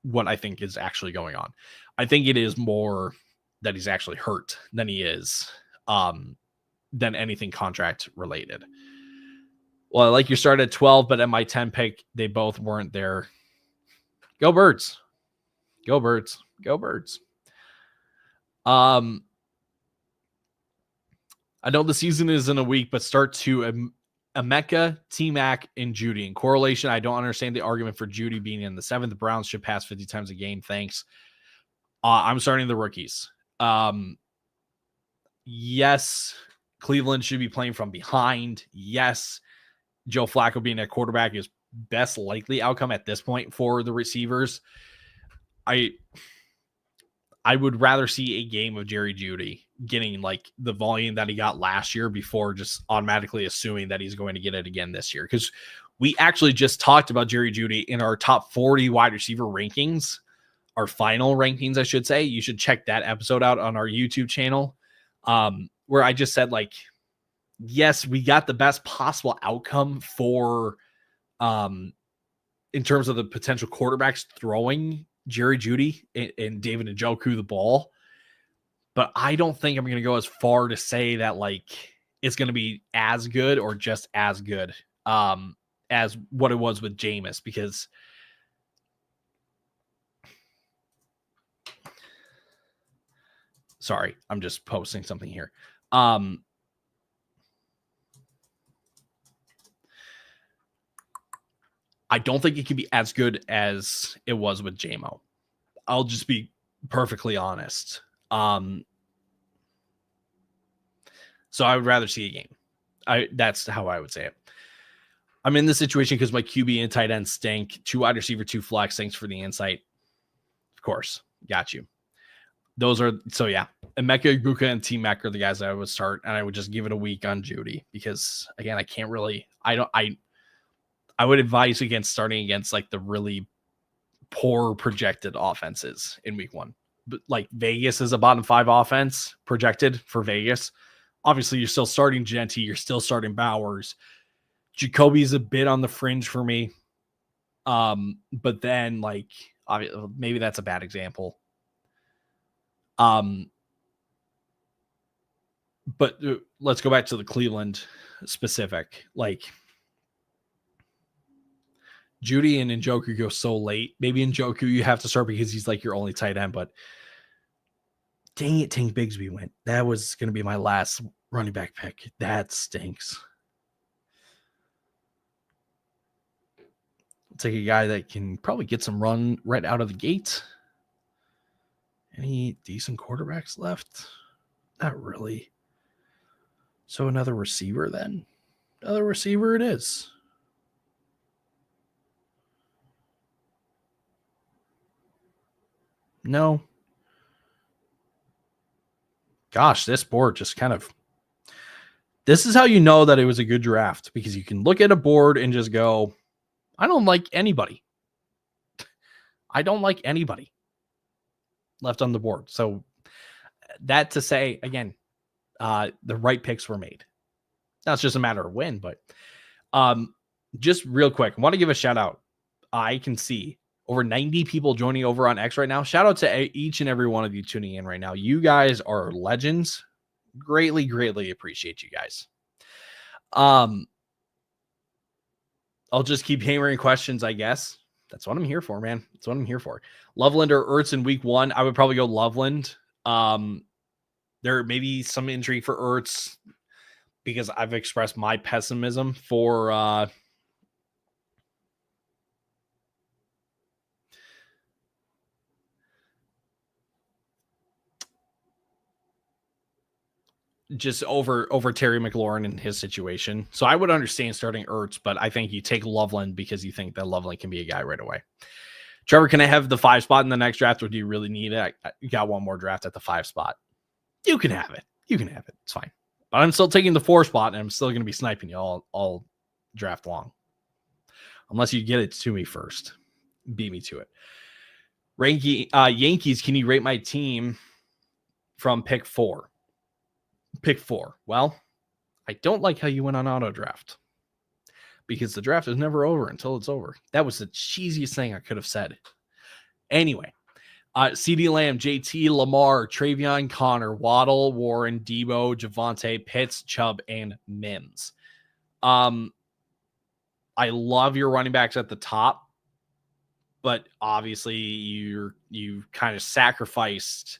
what I think is actually going on. I think it is more that he's actually hurt than he is than anything contract related. Well, I like you started at 12, but at my 10 pick, they both weren't there. Go Birds. Go Birds. Go Birds. I know the season is in a week, but start to Emeka, T-Mac, and Judy. In correlation, I don't understand the argument for Judy being in the 7th. The Browns should pass 50 times a game. Thanks. I'm starting the rookies. Yes, Cleveland should be playing from behind. Yes, Joe Flacco being a quarterback is best likely outcome at this point for the receivers. I would rather see a game of Jerry Jeudy getting the volume that he got last year before just automatically assuming that he's going to get it again this year. Because we actually just talked about Jerry Jeudy in our top 40 wide receiver rankings, our final rankings, I should say. You should check that episode out on our YouTube channel, where I just said yes, we got the best possible outcome for in terms of the potential quarterbacks throwing Jerry Jeudy and David Njoku the ball. But I don't think I'm going to go as far to say that it's going to be as good or just as good as what it was with Jameis, because sorry, I'm just posting something here. I don't think it can be as good as it was with JMO. I'll just be perfectly honest. So I would rather see a game. That's how I would say it. I'm in this situation because my QB and tight end stink. 2 wide receiver, 2 flex. Thanks for the insight. Of course. Got you. Those are, so yeah. Emeka, Ibuka, and T-Mac are the guys I would start, and I would just give it a week on Judy because, again, I can't really, I would advise against starting against the really poor projected offenses in week 1. But Vegas is a bottom 5 offense projected for Vegas. Obviously, you're still starting Genty. You're still starting Bowers. Jacoby's a bit on the fringe for me. But then maybe that's a bad example. But let's go back to the Cleveland specific. Like, Judy and Njoku go so late. Maybe Njoku you have to start because he's like your only tight end, but dang it, Tank Bigsby went. That was going to be my last running back pick. That stinks. I'll take a guy that can probably get some run right out of the gate. Any decent quarterbacks left? Not really. So another receiver then? Another receiver it is. No. Gosh, this board just kind of... This is how you know that it was a good draft, because you can look at a board and just go, I don't like anybody. I don't like anybody left on the board. So that to say, again, the right picks were made. Now it's just a matter of when, but just real quick, I want to give a shout out. I can see over 90 people joining over on X right now. Shout out to each and every one of you tuning in right now. You guys are legends. Greatly, greatly appreciate you guys. I'll just keep hammering questions, I guess. That's what I'm here for, man. That's what I'm here for. Loveland or Ertz in week 1? I would probably go Loveland. There may be some intrigue for Ertz because I've expressed my pessimism for just over Terry McLaurin and his situation. So I would understand starting Ertz, but I think you take Loveland because you think that Loveland can be a guy right away. Trevor, can I have the 5 spot in the next draft, or do you really need it? You got one more draft at the 5 spot. You can have it. You can have it. It's fine. But I'm still taking the 4 spot, and I'm still going to be sniping you all draft long. Unless you get it to me first. Beat me to it. Yankees, can you rate my team from pick 4? Pick 4. Well, I don't like how you went on auto draft, because the draft is never over until it's over. That was the cheesiest thing I could have said. Anyway, CeeDee Lamb, JT, Lamar, Travion, Connor, Waddle, Warren, Debo, Javonte, Pitts, Chubb, and Mims. I love your running backs at the top, but obviously you kind of sacrificed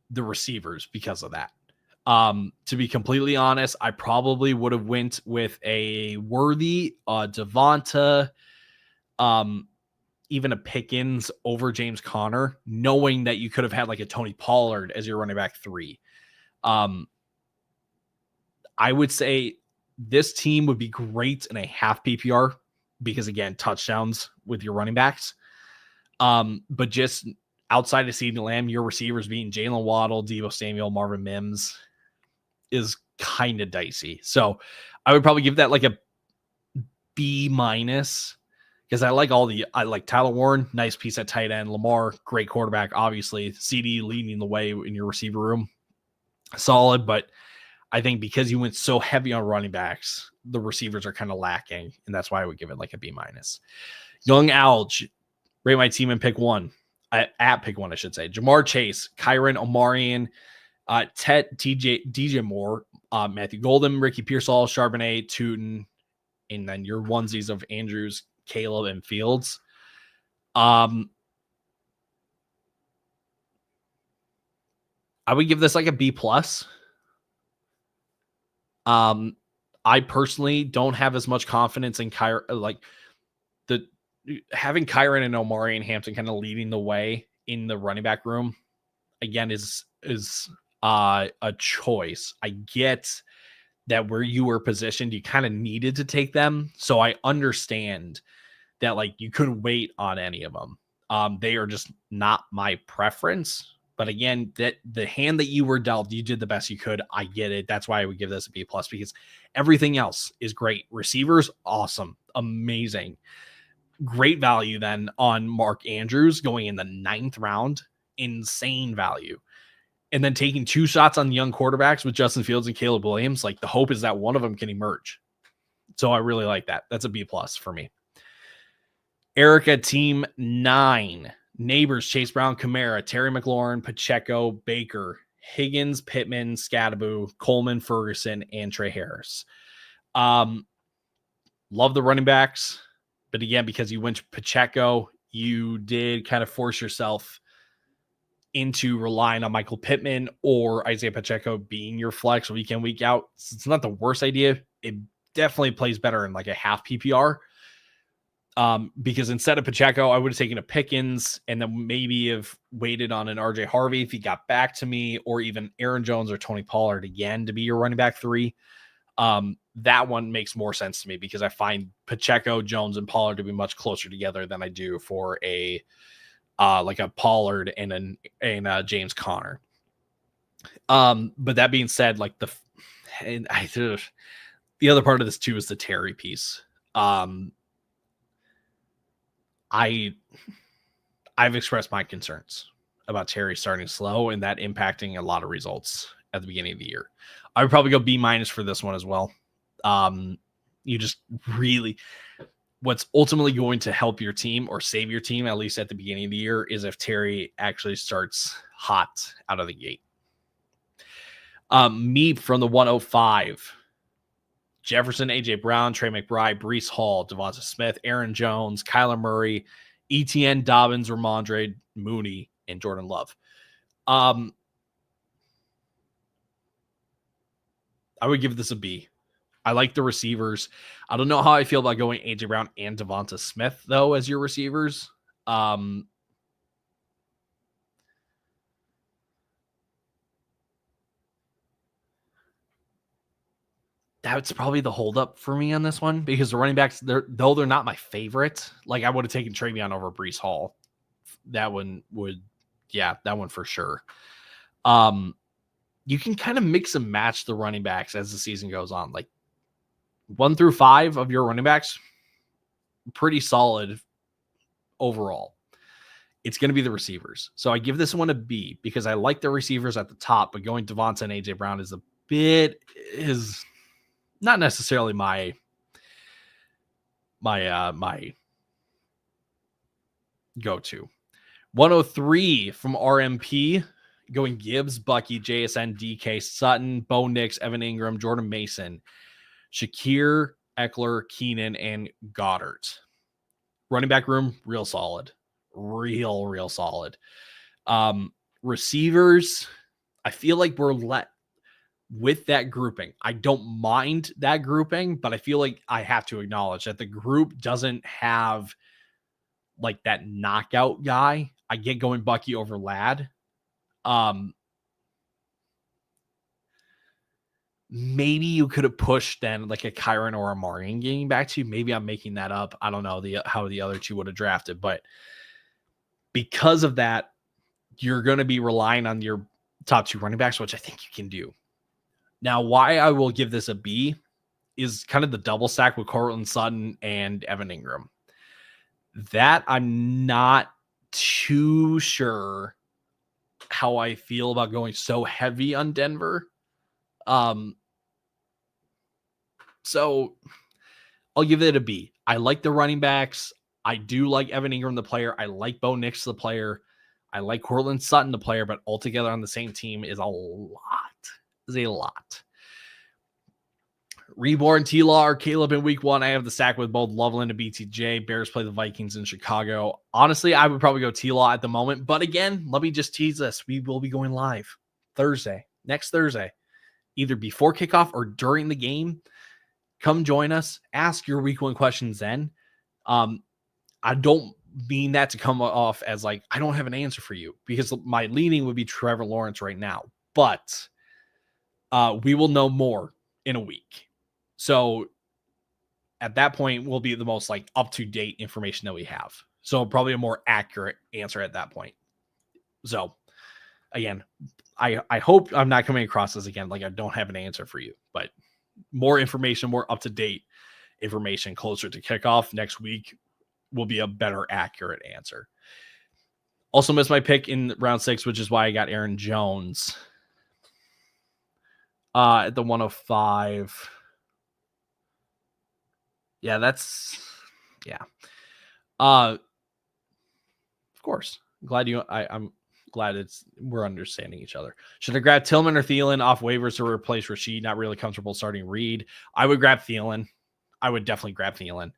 the receivers because of that. To be completely honest, I probably would have went with a Worthy, Devonta, even a Pickens over James Conner, knowing that you could have had like a Tony Pollard as your running back 3. I would say this team would be great in a half PPR because, again, touchdowns with your running backs. But just outside of CeeDee Lamb, your receivers being Jalen Waddle, Deebo Samuel, Marvin Mims is kind of dicey. So I would probably give that like a B-, because I like Tyler Warren, nice piece at tight end. Lamar, great quarterback, obviously. CD leading the way in your receiver room, solid. But I think because you went so heavy on running backs, the receivers are kind of lacking, and that's why I would give it like a B-. Young Alge, rate my team in pick 1. At pick 1, I should say. Jamar Chase, Kyron Omarion, Tet, DJ Moore, Matthew Golden, Ricky Pearsall, Charbonnet, Tootin, and then your onesies of Andrews, Caleb, and Fields. I would give this like a B+. I personally don't have as much confidence in having Kyron and Omari and Hampton kind of leading the way in the running back room. Again, is a choice. I get that where you were positioned, you kind of needed to take them. So I understand that like you couldn't wait on any of them. They are just not my preference. But again, that the hand that you were dealt, you did the best you could. I get it. That's why I would give this a B+, because everything else is great. Receivers, awesome, amazing. Great value then on Mark Andrews going in the 9th round. Insane value. And then taking 2 shots on young quarterbacks with Justin Fields and Caleb Williams. Like the hope is that one of them can emerge. So I really like that. That's a B+ for me. Erica, team 9. Neighbors, Chase Brown, Kamara, Terry McLaurin, Pacheco, Baker, Higgins, Pittman, Scadaboo, Coleman, Ferguson, and Trey Harris. Love the running backs, but again, because you went to Pacheco, you did kind of force yourself into relying on Michael Pittman or Isaiah Pacheco being your flex week in, week out. It's not the worst idea. It definitely plays better in like a half PPR. Because instead of Pacheco, I would have taken a Pickens and then maybe have waited on an RJ Harvey if he got back to me, or even Aaron Jones or Tony Pollard again to be your running back 3. That one makes more sense to me because I find Pacheco, Jones, and Pollard to be much closer together than I do for a like a Pollard and a James Conner. But that being said, like the other part of this too is the Terry piece. I've expressed my concerns about Terry starting slow and that impacting a lot of results at the beginning of the year. I would probably go B- for this one as well. You just really, what's ultimately going to help your team or save your team, at least at the beginning of the year, is if Terry actually starts hot out of the gate. Me from the 105. Jefferson, A.J. Brown, Trey McBride, Breece Hall, Devonta Smith, Aaron Jones, Kyler Murray, Etienne, Dobbins, Ramondre, Mooney, and Jordan Love. I would give this a B. I like the receivers. I don't know how I feel about going A.J. Brown and Devonta Smith, though, as your receivers. That's probably the holdup for me on this one because the running backs, they're not my favorite. Like I would have taken Travion over Breece Hall. That one for sure. You can kind of mix and match the running backs as the season goes on. Like 1 through 5 of your running backs, pretty solid overall. It's going to be the receivers. So I give this one a B because I like the receivers at the top, but going Devonta and A.J. Brown is not necessarily my go-to. 103 from RMP, going Gibbs, Bucky, JSN, DK, Sutton, Bo Nix, Evan Ingram, Jordan Mason, Shakir, Eckler, Keenan, and Goddard. Running back room, real solid. Real solid. Receivers, I feel like we're with that grouping. I don't mind that grouping, but I feel like I have to acknowledge that the group doesn't have like that knockout guy. I get going Bucky over Ladd. Maybe you could have pushed then like a Kyron or a Marion getting back to you. Maybe I'm making that up. I don't know how the other two would have drafted, but because of that, you're going to be relying on your top 2 running backs, which I think you can do. Now, why I will give this a B is kind of the double stack with Cortland Sutton and Evan Ingram. That I'm not too sure how I feel about going so heavy on Denver. So I'll give it a B. I like the running backs. I do like Evan Ingram, the player. I like Bo Nix, the player. I like Cortland Sutton, the player, but altogether on the same team is a lot. Reborn, T-Law, or Caleb in week 1. I have the stack with both Loveland and BTJ. Bears play the Vikings in Chicago. Honestly, I would probably go T-Law at the moment. But again, let me just tease this. We will be going live next Thursday, either before kickoff or during the game. Come join us. Ask your week 1 questions then. I don't mean that to come off as like, I don't have an answer for you, because my leaning would be Trevor Lawrence right now. But we will know more in a week. So at that point, will be the most like up-to-date information that we have. So probably a more accurate answer at that point. So again, I hope I'm not coming across as again like I don't have an answer for you, but more information, more up-to-date information closer to kickoff next week will be a better accurate answer. Also missed my pick in round 6, which is why I got Aaron Jones at the 105. Yeah, of course. I'm glad I'm glad we're understanding each other. Should I grab Tillman or Thielen off waivers to replace Rashid? Not really comfortable starting Reed. I would grab Thielen. I would definitely grab Thielen.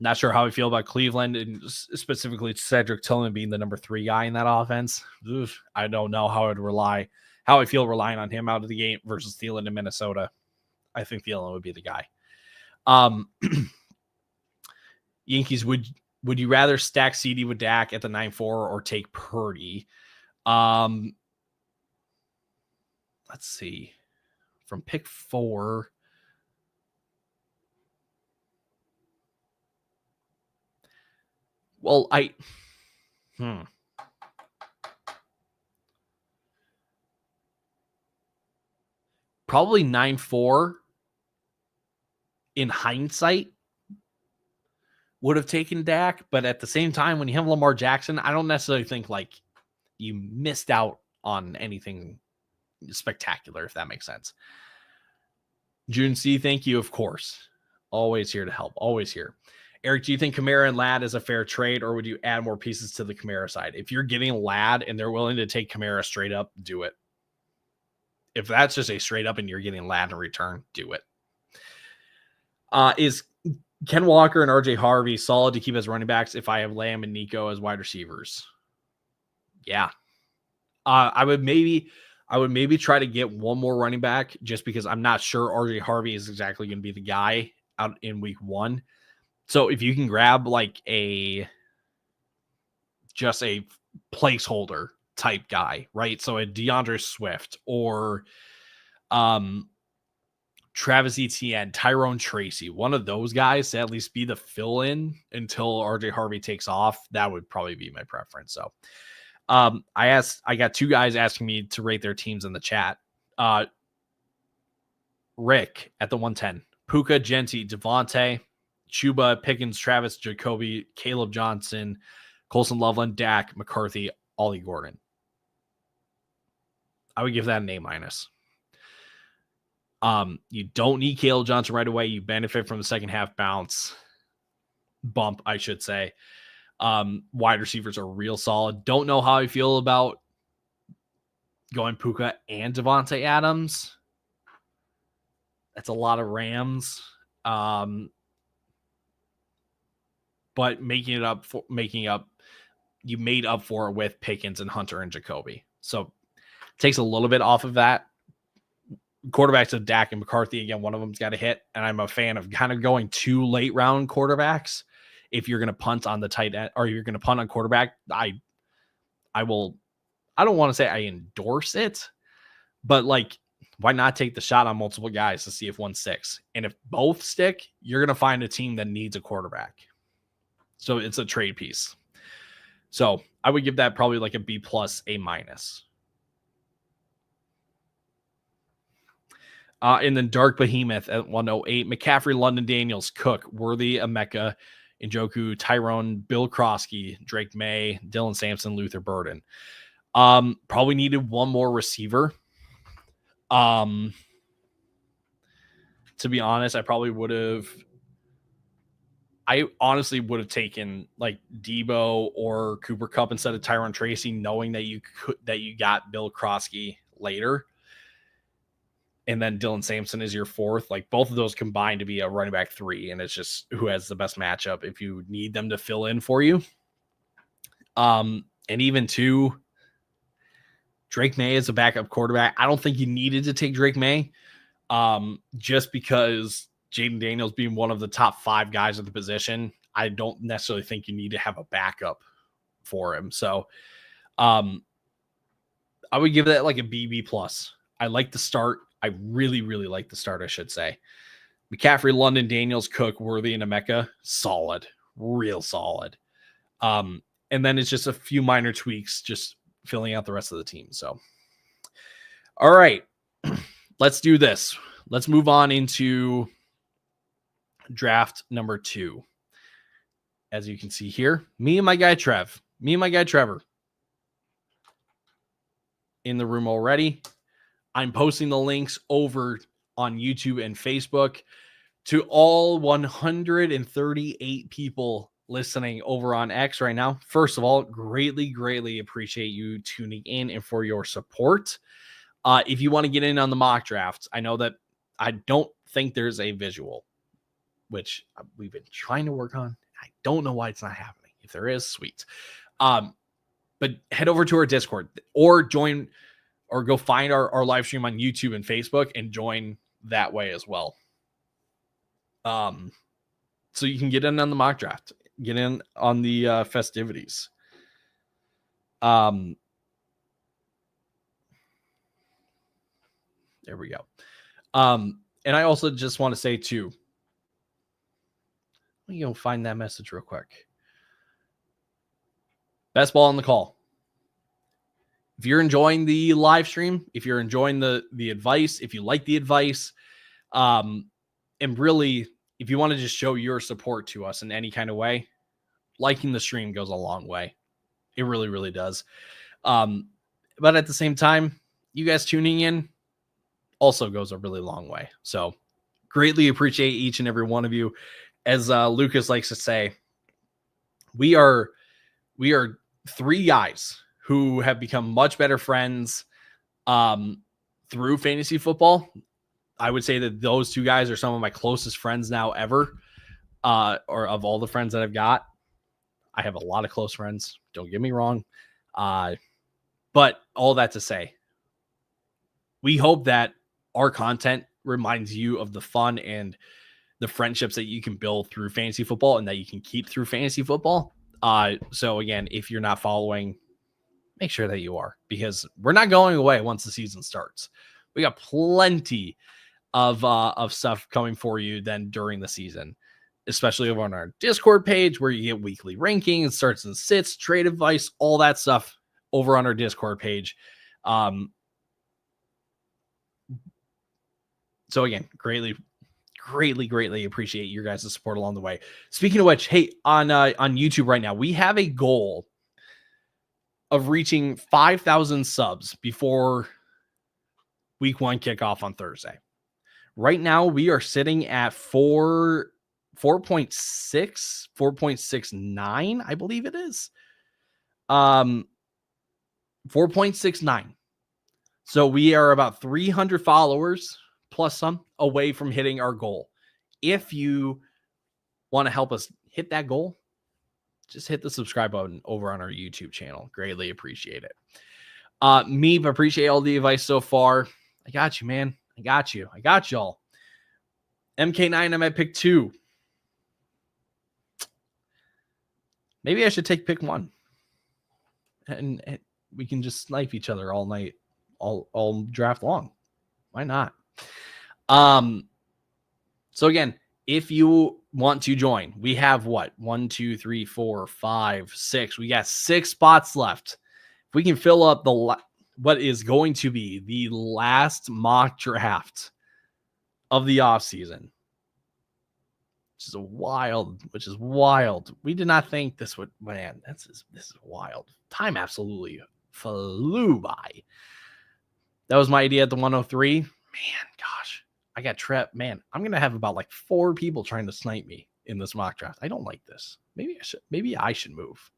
Not sure how I feel about Cleveland and specifically Cedric Tillman being the number 3 guy in that offense. Oof, I don't know how I feel relying on him out of the game versus Thielen in Minnesota. I think Thielen would be the guy. Yankees, would you rather stack CD with Dak at the 9-4 or take Purdy? Let's see. From pick 4. Well, probably 9-4 in hindsight would have taken Dak, but at the same time, when you have Lamar Jackson, I don't necessarily think like you missed out on anything spectacular, if that makes sense. June C, thank you, of course. Always here to help. Always here. Eric, do you think Kamara and Ladd is a fair trade, or would you add more pieces to the Kamara side? If you're getting Ladd and they're willing to take Kamara straight up, do it. If that's just a straight up and you're getting Ladd in return, do it. Is Ken Walker and RJ Harvey solid to keep as running backs if I have Lamb and Nico as wide receivers? Yeah. I would maybe try to get one more running back just because I'm not sure RJ Harvey is exactly going to be the guy out in week 1. So if you can grab like just a placeholder type guy, right? So a DeAndre Swift or Travis Etienne, Tyrone Tracy, one of those guys to at least be the fill-in until RJ Harvey takes off, that would probably be my preference. So I got 2 guys asking me to rate their teams in the chat. Rick at the 110, Puka, Genti, Devontae, Chuba, Pickens, Travis, Jacoby, Caleb Johnson, Colson Loveland, Dak, McCarthy, Ollie Gordon. I would give that an A-. You don't need Caleb Johnson right away. You benefit from the second half bump, I should say. Wide receivers are real solid. Don't know how I feel about going Puka and Devontae Adams. That's a lot of Rams. But you made up for it with Pickens and Hunter and Jacoby. So it takes a little bit off of that. Quarterbacks of Dak and McCarthy, again, one of them's got to hit. And I'm a fan of kind of going 2 late round quarterbacks. If you're going to punt on the tight end or you're going to punt on quarterback, I don't want to say I endorse it, but like, why not take the shot on multiple guys to see if one sticks? And if both stick, you're going to find a team that needs a quarterback. So it's a trade piece. So I would give that probably like a B+, A-. And then Dark Behemoth at 108, McCaffrey, London Daniels, Cook, Worthy, Emeka, Njoku, Tyrone, Bill Krosky, Drake May, Dylan Sampson, Luther Burden. Probably needed one more receiver. To be honest, I honestly would have taken like Debo or Cooper Kupp instead of Tyrone Tracy, knowing that you got Bill Krosky later. And then Dylan Sampson is your 4th. Like both of those combined to be a running back 3. And it's just who has the best matchup if you need them to fill in for you. And even 2, Drake May is a backup quarterback. I don't think you needed to take Drake May just because Jaden Daniels being one of the top 5 guys at the position. I don't necessarily think you need to have a backup for him. So I would give that like a BB+. I like the start. I really, really like the start, I should say. McCaffrey, London, Daniels, Cook, Worthy, and Emeka, solid. Real solid. And then it's just a few minor tweaks, just filling out the rest of the team. So, all right, let's do this. Let's move on into draft number 2. As you can see here, me and my guy Trevor in the room already. I'm posting the links over on YouTube and Facebook to all 138 people listening over on X right now, first of all, greatly appreciate you tuning in and for your support. If you want to get in on the mock drafts, I know that I don't think there's a visual, which we've been trying to work on. I don't know why it's not happening. If there is, sweet. But head over to our Discord or join or go find our live stream on YouTube and Facebook and join that way as well. So you can get in on the mock draft, get in on the festivities. There we go. And I also just want to say too, you know, find that message real quick. Best ball on the call. If you're enjoying the live stream, if you're enjoying the advice, if you like the advice, and really, if you want to just show your support to us in any kind of way, liking the stream goes a long way. It really does. But at the same time, you guys tuning in also goes a really long way. So greatly appreciate each and every one of you. As Lucas likes to say, we are three guys who have become much better friends through fantasy football. I would say that those two guys are some of my closest friends now ever, or of all the friends that I've got. I have a lot of close friends. Don't get me wrong. But all that to say, we hope that our content reminds you of the fun and the friendships that you can build through fantasy football and that you can keep through fantasy football. So again, if you're not following, make sure that you are, because we're not going away once the season starts. We got plenty of stuff coming for you then during the season, especially over on our Discord page where you get weekly rankings, starts and sits, trade advice, all that stuff over on our Discord page. So again, greatly appreciate your guys' support along the way. Speaking of which, hey, on YouTube right now, we have a goal of reaching 5,000 subs before week 1 kickoff on Thursday. Right now, we are sitting at 4.69, I believe it is. 4.69. So we are about 300 followers plus some away from hitting our goal. If you want to help us hit that goal, just hit the subscribe button over on our YouTube channel. Greatly appreciate it. Meep, appreciate all the advice so far. I got you, man. I got you. I got y'all. MK9, I'm at pick 2. Maybe I should take pick 1. And we can just snipe each other all night, all draft long. Why not? So again, if you want to join, we have what? 1, 2, 3, 4, 5, 6. We got 6 spots left. If we can fill up what is going to be the last mock draft of the offseason, which is wild. We did not think this would, man, this is wild. Time absolutely flew by. That was my idea at the 103. Man, gosh, I got trapped. Man, I'm going to have about like 4 people trying to snipe me in this mock draft. I don't like this. Maybe I should move.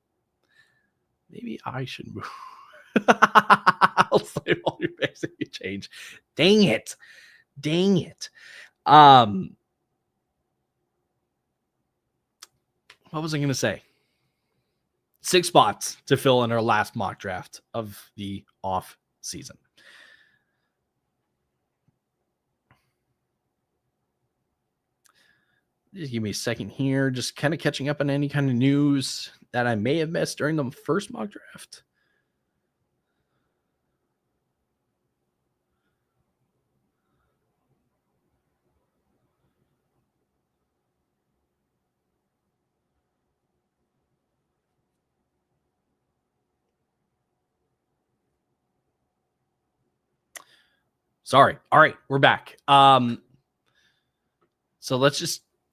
I'll save all your picks if you change. Dang it. What was I going to say? 6 spots to fill in our last mock draft of the off season. Just give me a second here. Just kind of catching up on any kind of news that I may have missed during the first mock draft. Sorry. All right, we're back. So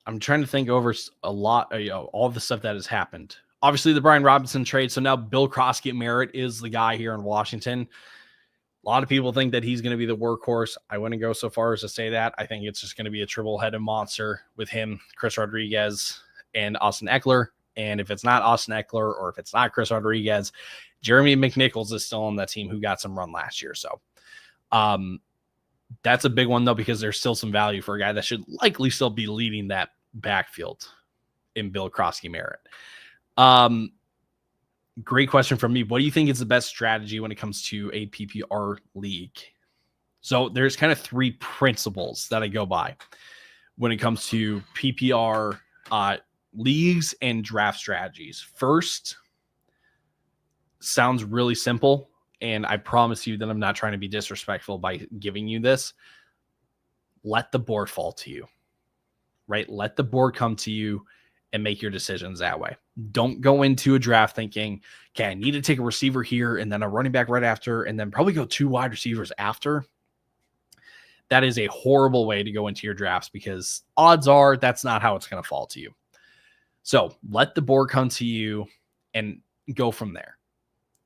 I'm trying to think over a lot, all the stuff that has happened. Obviously, the Brian Robinson trade. So now Bill Croskett-Merritt is the guy here in Washington. A lot of people think that he's going to be the workhorse. I wouldn't go so far as to say that. I think it's just going to be a triple-headed monster with him, Chris Rodriguez, and Austin Eckler. And if it's not Austin Eckler or if it's not Chris Rodriguez, Jeremy McNichols is still on that team who got some run last year. So that's a big one, though, because there's still some value for a guy that should likely still be leading that backfield in Bill Krosky-Merritt. Great question from me. What do you think is the best strategy when it comes to a PPR league? So there's kind of 3 principles that I go by when it comes to PPR leagues and draft strategies. First, sounds really simple, and I promise you that I'm not trying to be disrespectful by giving you this. Let the board fall to you, right? Let the board come to you and make your decisions that way. Don't go into a draft thinking, okay, I need to take a receiver here and then a running back right after, and then probably go 2 wide receivers after. That is a horrible way to go into your drafts because odds are that's not how it's going to fall to you. So let the board come to you and go from there.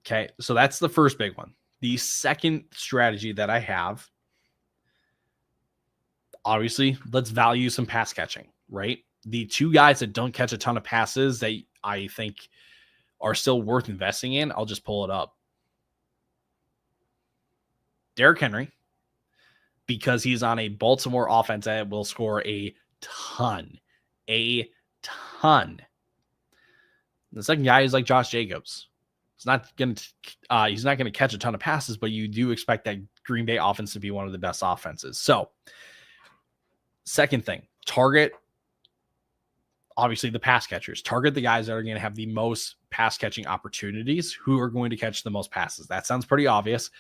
Okay, so that's the first big one. The second strategy that I have, obviously, let's value some pass catching, right? The 2 guys that don't catch a ton of passes that I think are still worth investing in, I'll just pull it up. Derrick Henry, because he's on a Baltimore offense that will score a ton. The second guy is like Josh Jacobs. He's not going to catch a ton of passes, but you do expect that Green Bay offense to be one of the best offenses. So, second thing, target, obviously, the pass catchers. Target the guys that are going to have the most pass catching opportunities, who are going to catch the most passes. That sounds pretty obvious,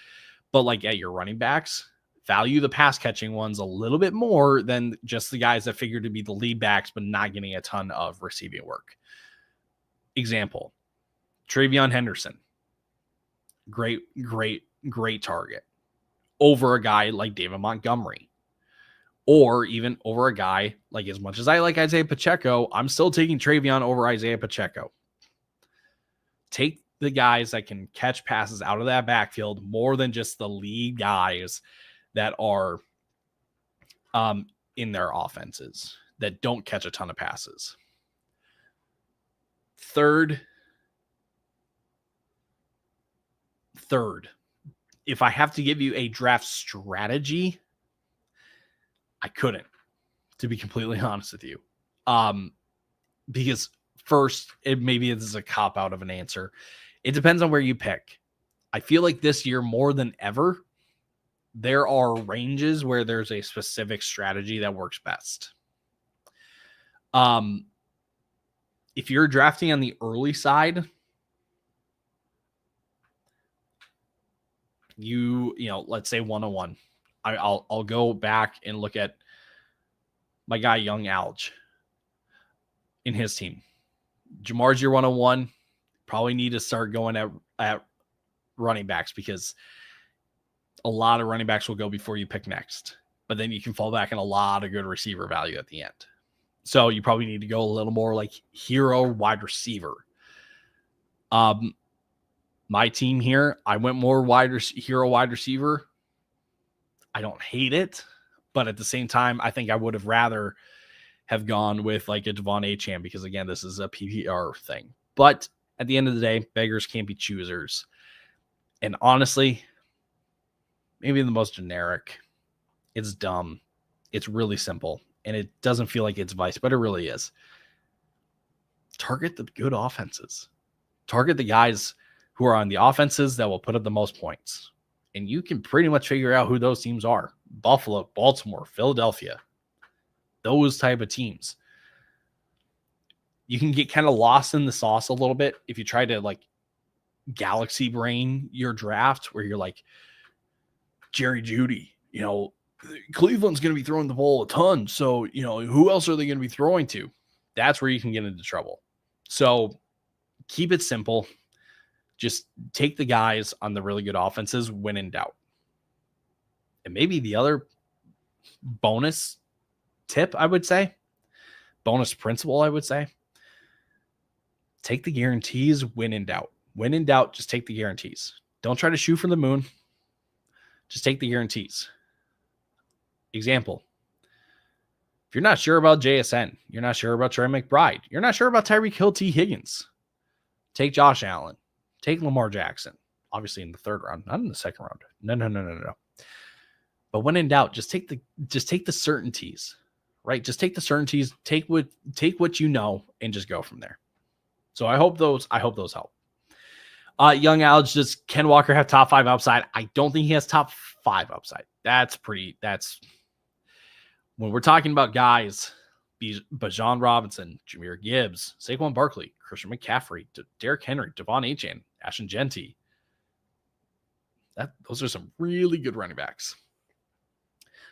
but like at your running backs, value the pass catching ones a little bit more than just the guys that figure to be the lead backs, but not getting a ton of receiving work. Example, Travion Henderson. Great target over a guy like David Montgomery, or even over a guy like, as much as I like Isaiah Pacheco, I'm still taking Travion over Isaiah Pacheco. Take the guys that can catch passes out of that backfield more than just the lead guys that are in their offenses that don't catch a ton of passes. Third, if I have to give you a draft strategy, I couldn't, to be completely honest with you. Because first, maybe this is a cop-out of an answer. It depends on where you pick. I feel like this year, more than ever, there are ranges where there's a specific strategy that works best. If you're drafting on the early side, you know, let's say 101. I'll go back and look at my guy Young Alge in his team. Jamar's your 101. Probably need to start going at running backs because a lot of running backs will go before you pick next. But then you can fall back on a lot of good receiver value at the end. So you probably need to go a little more like hero wide receiver. My team here, I went more hero wide receiver. I don't hate it, but at the same time, I think I would have rather have gone with like a Devon Achane because, again, this is a PPR thing. But at the end of the day, beggars can't be choosers. And honestly, maybe the most generic, it's dumb. It's really simple. And it doesn't feel like it's advice, but it really is. Target the good offenses. Target the guys who are on the offenses that will put up the most points. And you can pretty much figure out who those teams are. Buffalo, Baltimore, Philadelphia. Those type of teams. You can get kind of lost in the sauce a little bit if you try to like galaxy brain your draft where you're like, Jerry Jeudy, you know, Cleveland's going to be throwing the ball a ton. So, you know, who else are they going to be throwing to? That's where you can get into trouble. So keep it simple. Just take the guys on the really good offenses when in doubt. And maybe the other bonus tip, I would say, bonus principle, I would say, take the guarantees when in doubt. When in doubt, just take the guarantees. Don't try to shoot for the moon. Just take the guarantees. Example, If you're not sure about JSN, you're not sure about Trey McBride, you're not sure about Tyreek Hill, T. Higgins, take Josh Allen, take Lamar Jackson, obviously in the third round, not in the second round. No. But when in doubt, just take the certainties, right? Just take the certainties, take what you know, and just go from there. So I hope those help. Young Alex, does Ken Walker have top 5 upside? I don't think he has top 5 upside. That's when we're talking about guys, Bijan Robinson, Jahmyr Gibbs, Saquon Barkley, Christian McCaffrey, Derrick Henry, Devon Achane, Ashton Genty. Those are some really good running backs.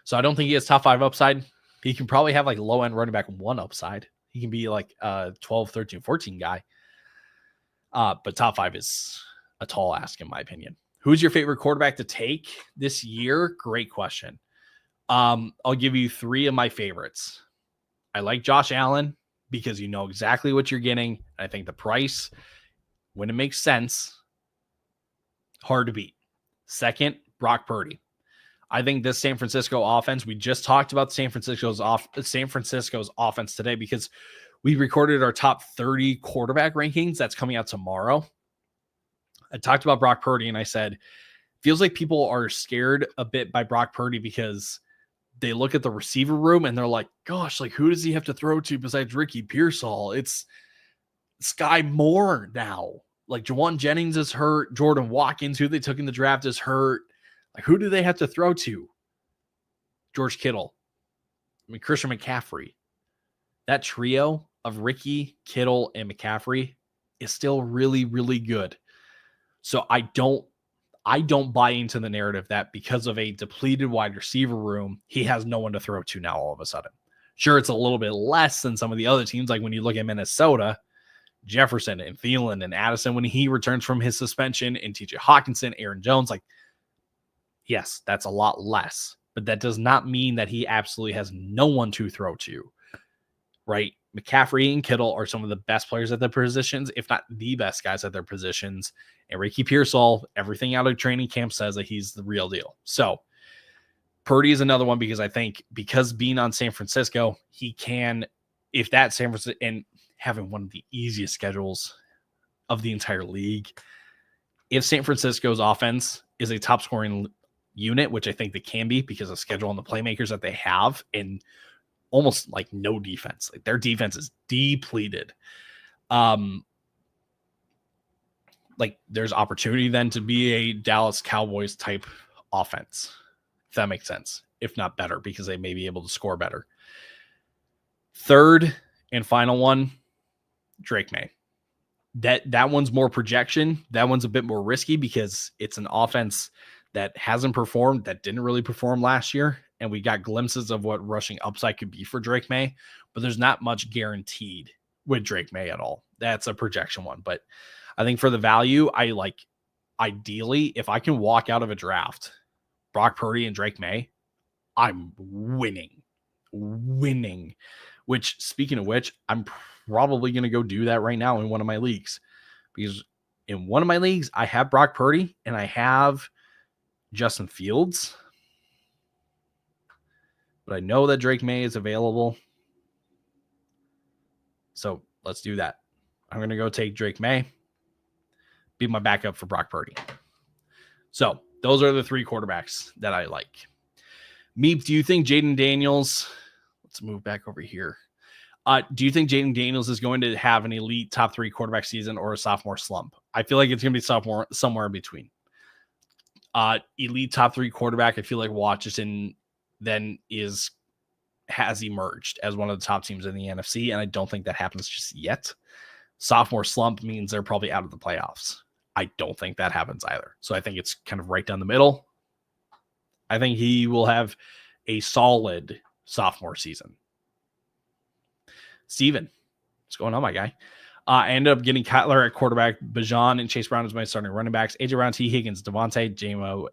So I don't think he has top 5 upside. He can probably have like low end running back 1 upside. He can be like a 12, 13, 14 guy. But top 5 is a tall ask, in my opinion. Who's your favorite quarterback to take this year? Great question. I'll give you 3 of my favorites. I like Josh Allen because you know exactly what you're getting. I think the price, when it makes sense, hard to beat. Second, Brock Purdy. I think this San Francisco offense, we just talked about San Francisco's offense today because we recorded our top 30 quarterback rankings. That's coming out tomorrow. I talked about Brock Purdy and I said, feels like people are scared a bit by Brock Purdy because they look at the receiver room and they're like, gosh, like who does he have to throw to besides Ricky Pearsall? It's Sky Moore now. Like Jawan Jennings is hurt. Jordan Watkins, who they took in the draft, is hurt. Like who do they have to throw to? George Kittle. I mean, Christian McCaffrey. That trio of Ricky, Kittle, and McCaffrey is still really, really good. So I don't buy into the narrative that because of a depleted wide receiver room, he has no one to throw to now all of a sudden. Sure, it's a little bit less than some of the other teams. Like when you look at Minnesota, Jefferson and Thielen and Addison, when he returns from his suspension, and TJ Hawkinson, Aaron Jones, like, yes, that's a lot less, but that does not mean that he absolutely has no one to throw to, right? McCaffrey and Kittle are some of the best players at their positions, if not the best guys at their positions. And Ricky Pearsall, everything out of training camp says that he's the real deal. So Purdy is another one because I think because being on San Francisco, he can, if that San Francisco, and having one of the easiest schedules of the entire league, if San Francisco's offense is a top scoring unit, which I think they can be because of schedule and the playmakers that they have, and almost like no defense, like their defense is depleted. Like there's opportunity then to be a Dallas Cowboys type offense, if that makes sense, if not better, because they may be able to score better. Third and final one, Drake May. That one's more projection. That one's a bit more risky because it's an offense that hasn't performed, that didn't really perform last year. And we got glimpses of what rushing upside could be for Drake May, but there's not much guaranteed with Drake May at all. That's a projection one. But I think for the value, I like, ideally, if I can walk out of a draft, Brock Purdy and Drake May, I'm winning. Which, speaking of which, I'm probably going to go do that right now in one of my leagues. Because in one of my leagues, I have Brock Purdy and I have Justin Fields. But I know that Drake May is available. So let's do that. I'm going to go take Drake May, be my backup for Brock Purdy. So those are the 3 quarterbacks that I like. Meep, do you think Jaden Daniels, let's move back over here. Do you think Jaden Daniels is going to have an elite top 3 quarterback season or a sophomore slump? I feel like it's going to be sophomore, somewhere in between. Elite top 3 quarterback, I feel like Washington then has emerged as one of the top teams in the NFC, and I don't think that happens just yet. Sophomore slump means they're probably out of the playoffs. I don't think that happens either. So I think it's kind of right down the middle. I think he will have a solid sophomore season. Steven, what's going on, my guy? I ended up getting Kyler at quarterback, Bijan and Chase Brown as my starting running backs, AJ Brown, T. Higgins, Devontae, JMO.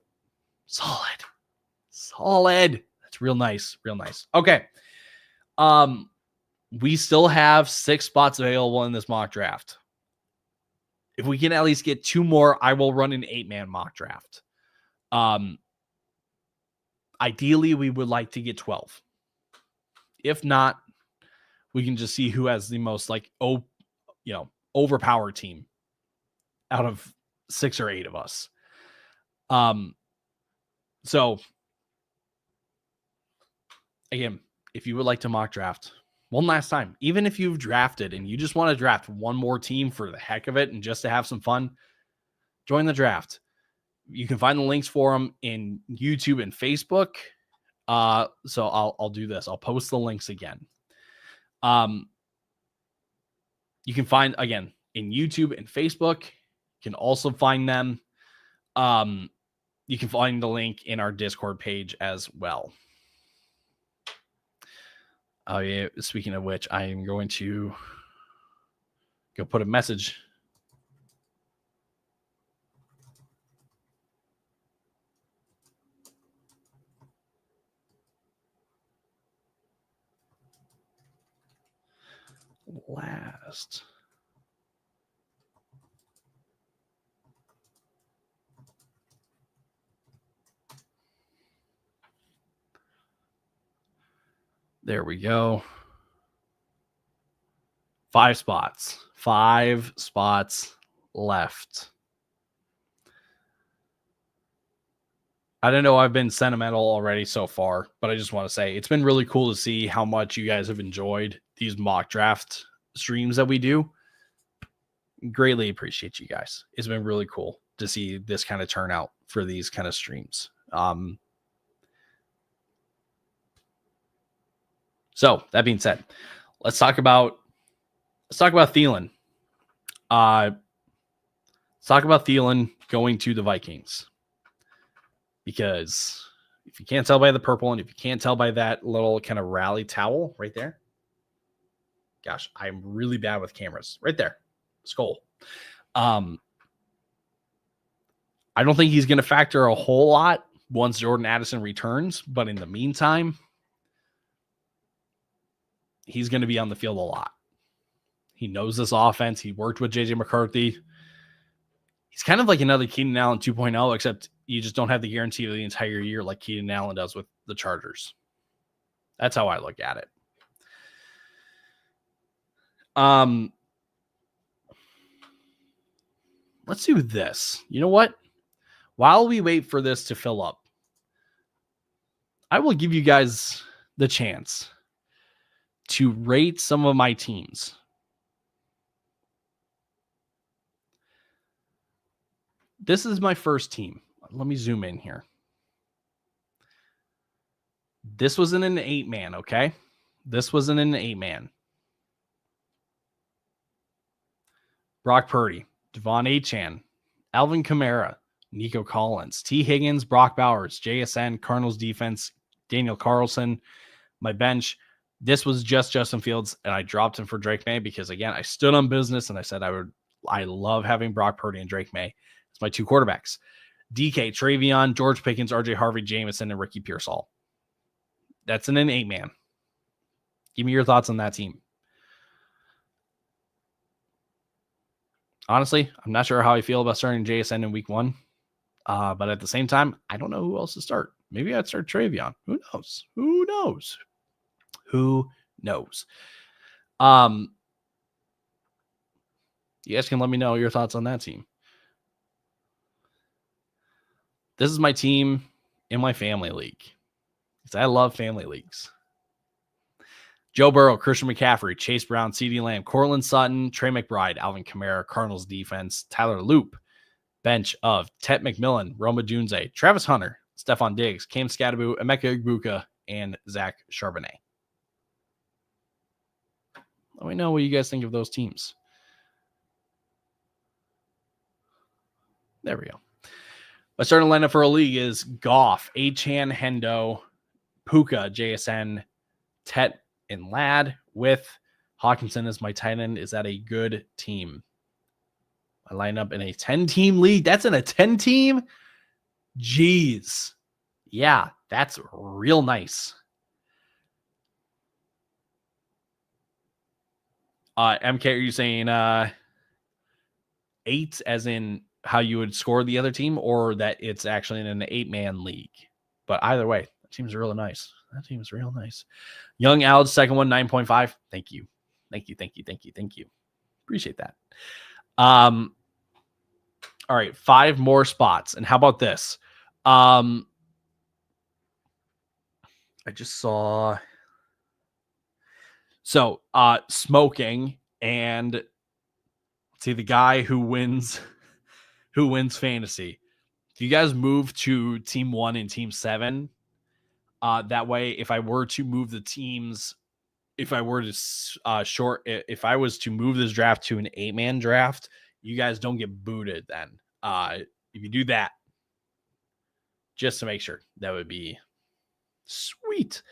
Solid. That's real nice. Okay. We still have 6 spots available in this mock draft. If we can at least get 2 more, I will run an 8-man mock draft. Ideally, we would like to get 12. If not, we can just see who has the most overpowered team out of 6 or 8 of us. So again, if you would like to mock draft one last time, even if you've drafted and you just want to draft one more team for the heck of it and just to have some fun, join the draft. You can find the links for them in YouTube and Facebook. So I'll do this. I'll post the links again. You can find, again, in YouTube and Facebook. You can also find them. You can find the link in our Discord page as well. Oh, yeah. Speaking of which, I am going to go put a message. Last. There we go. 5 spots. 5 spots left. I don't know. I've been sentimental already so far, but I just want to say it's been really cool to see how much you guys have enjoyed these mock draft streams that we do. Greatly appreciate you guys. It's been really cool to see this kind of turnout for these kind of streams. So that being said, let's talk about Thielen. Let's talk about Thielen going to the Vikings. Because if you can't tell by the purple and if you can't tell by that little kind of rally towel right there, gosh, I'm really bad with cameras. Right there, skull. I don't think he's going to factor a whole lot once Jordan Addison returns, but in the meantime, he's going to be on the field a lot. He knows this offense. He worked with JJ McCarthy. He's kind of like another Keenan Allen 2.0, except you just don't have the guarantee of the entire year like Keenan Allen does with the Chargers. That's how I look at it. Let's do this. You know what? While we wait for this to fill up, I will give you guys the chance to rate some of my teams. This is my first team. Let me zoom in here. This was in an 8-man, okay? This was in an 8-man. Brock Purdy, Devon Achane, Alvin Kamara, Nico Collins, T. Higgins, Brock Bowers, JSN, Cardinals defense, Daniel Carlson. My bench, this was just Justin Fields, and I dropped him for Drake May because, again, I stood on business and I said I love having Brock Purdy and Drake May. It's my 2 quarterbacks. DK, Travion, George Pickens, RJ Harvey, Jameson, and Ricky Pearsall. That's in an 8-man. Give me your thoughts on that team. Honestly, I'm not sure how I feel about starting JSN in week 1. But at the same time, I don't know who else to start. Maybe I'd start Travion. Who knows? Who knows? Who knows? You guys can let me know your thoughts on that team. This is my team in my family league. Because I love family leagues. Joe Burrow, Christian McCaffrey, Chase Brown, CeeDee Lamb, Cortland Sutton, Trey McBride, Alvin Kamara, Cardinals defense, Tyler Loop, bench of Tet McMillan, Roma Dunze, Travis Hunter, Stephon Diggs, Cam Scatterbu, Emeka Egbuka, and Zach Charbonnet. Let me know what you guys think of those teams. There we go. My starting lineup for a league is Goff, Achane, Hendo, Puka, JSN, Tet, and Ladd with Hawkinson as my tight end. Is that a good team? I line up in a 10-team league. That's in a 10-team? Jeez. Yeah, that's real nice. MK, are you saying 8 as in how you would score the other team, or that it's actually in an 8-man league? But either way, team's really nice. That team's real nice. Young Alex, second one, 9.5. Thank you. Appreciate that. All right, 5 more spots. And how about this? I just saw smoking and see the guy who wins fantasy. If you guys move to team 1 and team 7, that way if I were to move the teams, if I were to if I was to move this draft to an 8-man draft, you guys don't get booted then. If you do that, just to make sure, that would be sweet.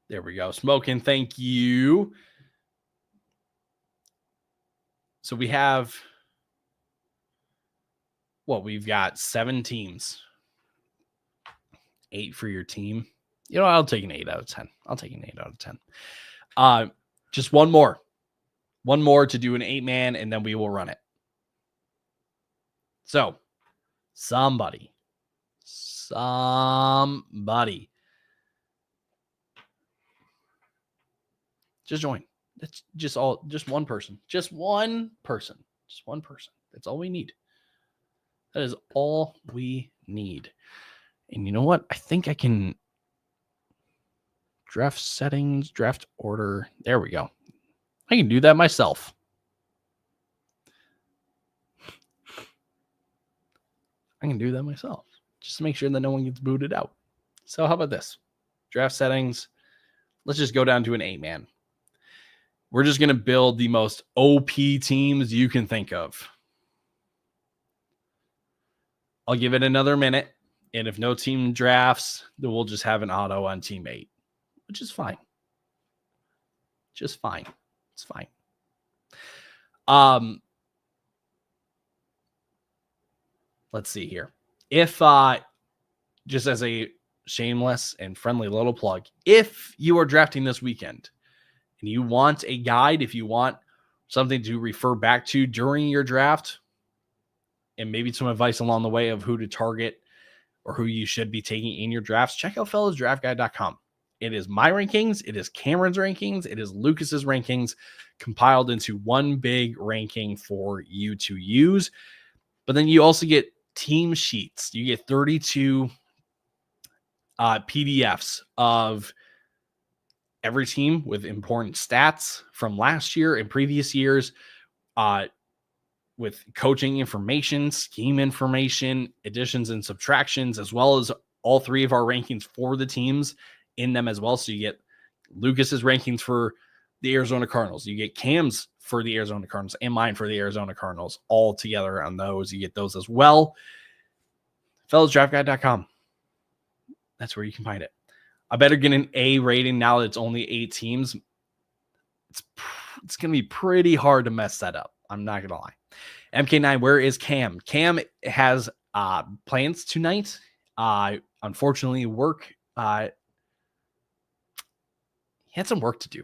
There we go. Smoking, thank you. So we have we've got 7 teams. 8 for your team. You know, I'll take an 8 out of 10. Just one more. One more to do an 8-man, and then we will run it. So, somebody. Just join. That's just one person. Just one person. That's all we need. That is all we need. And you know what? I think I can draft settings, draft order. There we go. I can do that myself. Just to make sure that no one gets booted out. So how about this? Draft settings. Let's just go down to an 8-man. We're just going to build the most OP teams you can think of. I'll give it another minute. And if no team drafts, then we'll just have an auto on team 8, which is fine. It's fine. Let's see here. If, just as a shameless and friendly little plug, if you are drafting this weekend and you want a guide, if you want something to refer back to during your draft, and maybe some advice along the way of who to target or who you should be taking in your drafts, check out fellasdraftguide.com. It is my rankings, it is Cameron's rankings, it is Lucas's rankings compiled into one big ranking for you to use. But then you also get team sheets. You get 32 PDFs of every team with important stats from last year and previous years, with coaching information, scheme information, additions and subtractions, as well as all 3 of our rankings for the teams in them as well. So you get Lucas's rankings for the Arizona Cardinals. You get Cam's for the Arizona Cardinals and mine for the Arizona Cardinals all together on those. You get those as well. Fellasdraftguide.com. That's where you can find it. I better get an A rating now that it's only 8 teams. It's going to be pretty hard to mess that up. I'm not going to lie. MK9, where is Cam? Cam has plans tonight. Unfortunately, work. He had some work to do.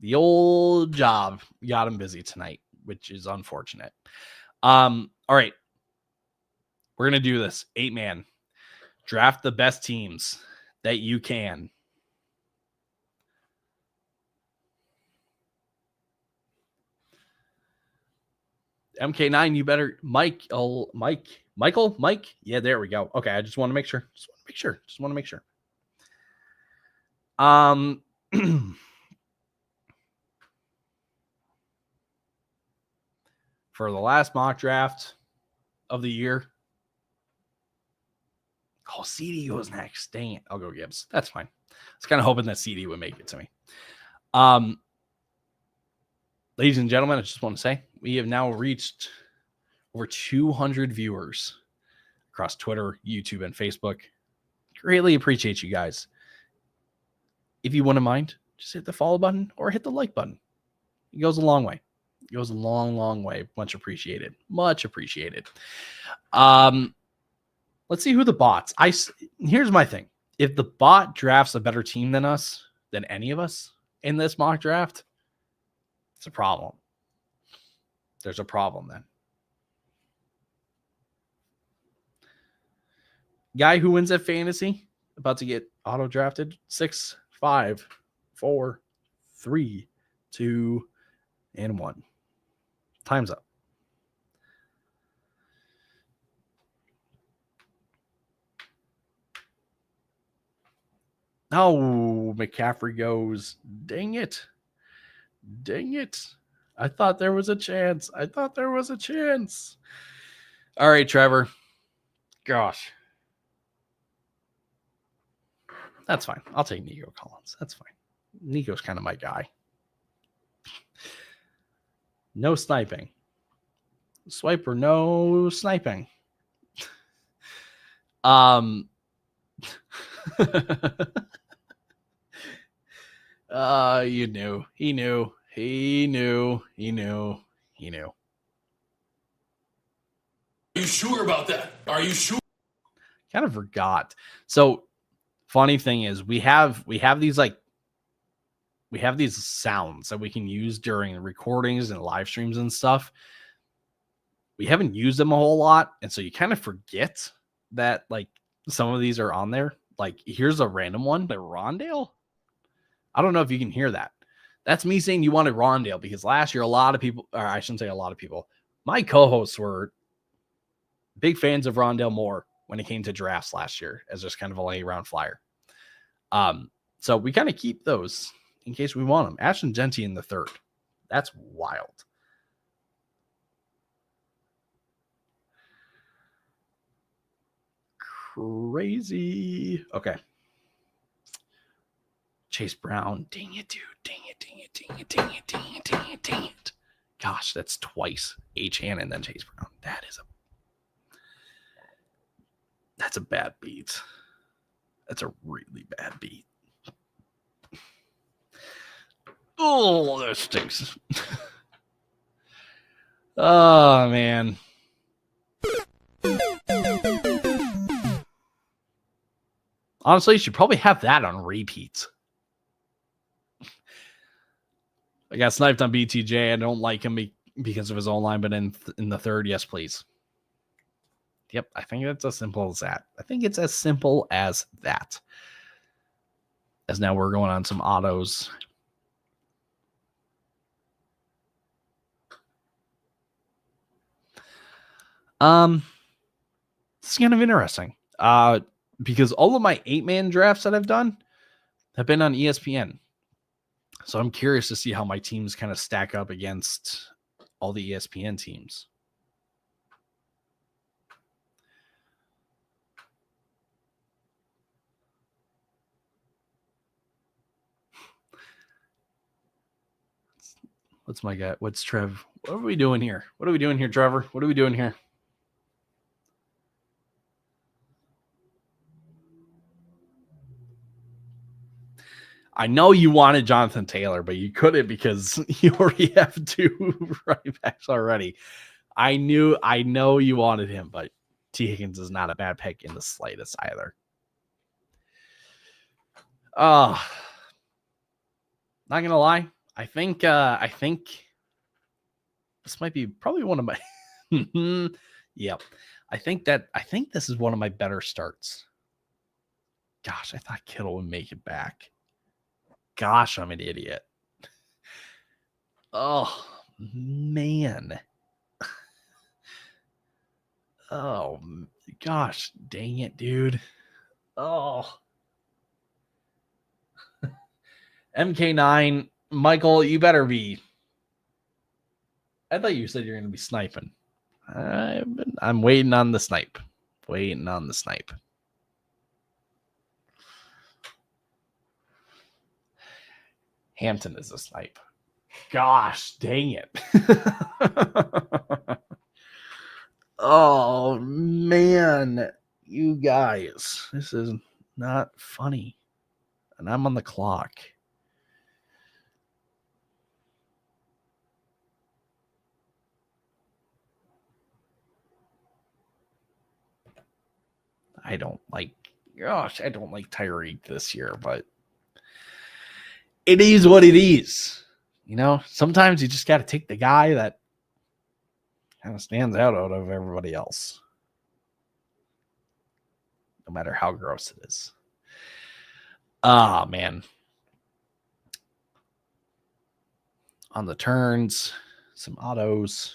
The old job got him busy tonight, which is unfortunate. All right. We're going to do this. 8-man. Draft the best teams that you can. MK9, you better Mike. Yeah, there we go. Okay, I just want to make sure. For the last mock draft of the year. Oh, CD goes next. Dang it. I'll go Gibbs. That's fine. I was kind of hoping that CD would make it to me. Ladies and gentlemen, I just want to say we have now reached over 200 viewers across Twitter, YouTube, and Facebook. Greatly appreciate you guys. If you wouldn't mind, just hit the follow button or hit the like button. It goes a long way. It goes a long, long way. Much appreciated. Much appreciated. Let's see who the bots. Here's my thing. If the bot drafts a better team than us, than any of us in this mock draft, it's a problem. There's a problem then. Guy who wins at fantasy, about to get auto drafted. 6, 5, 4, 3, 2, and 1. Time's up. Oh, McCaffrey goes. Dang it. Dang it. I thought there was a chance. All right, Trevor. Gosh. That's fine. I'll take Nico Collins. That's fine. Nico's kind of my guy. No sniping. Swiper, no sniping. You knew. He knew. Are you sure about that? Are you sure? Kind of forgot. So funny thing is we have these sounds that we can use during recordings and live streams and stuff. We haven't used them a whole lot, and so you kind of forget that like some of these are on there. Like here's a random one, the Rondale. I don't know if you can hear that. That's me saying you wanted Rondale because last year a lot of people, or I shouldn't say a lot of people, my co-hosts were big fans of Rondale Moore when it came to drafts last year as just kind of a late round flyer. So we kind of keep those in case we want them. Ashton Genty in the 3rd. That's wild. Crazy. Okay. Chase Brown. Dang it, dude. Dang it. Gosh, that's twice. H. Hannon and then Chase Brown. That's a bad beat. That's a really bad beat. Oh, that stinks. Oh, man. Honestly, you should probably have that on repeats. I got sniped on BTJ. I don't like him because of his own line, but in the 3rd, yes, please. Yep, I think it's as simple as that. As now we're going on some autos. It's kind of interesting. Because all of my 8-man drafts that I've done have been on ESPN. So I'm curious to see how my teams kind of stack up against all the ESPN teams. What's my guy? What's Trev? What are we doing here? Trevor? What are we doing here? I know you wanted Jonathan Taylor, but you couldn't because you already have 2 running backs already. I know you wanted him, but T. Higgins is not a bad pick in the slightest either. Not gonna lie. I think this might be probably one of my yep. I think this is one of my better starts. Gosh, I thought Kittle would make it back. Gosh, I'm an idiot. Oh, man. Oh, gosh, dang it, dude. Oh. MK9, Michael, you better be. I thought you said you're going to be sniping. I'm waiting on the snipe. Hampton is a snipe. Gosh, dang it. Oh, man. You guys, this is not funny. And I'm on the clock. I don't like Tyreek this year, but it is what it is. Sometimes you just got to take the guy that kind of stands out of everybody else, no matter how gross it is. Ah, man. On the turns, some autos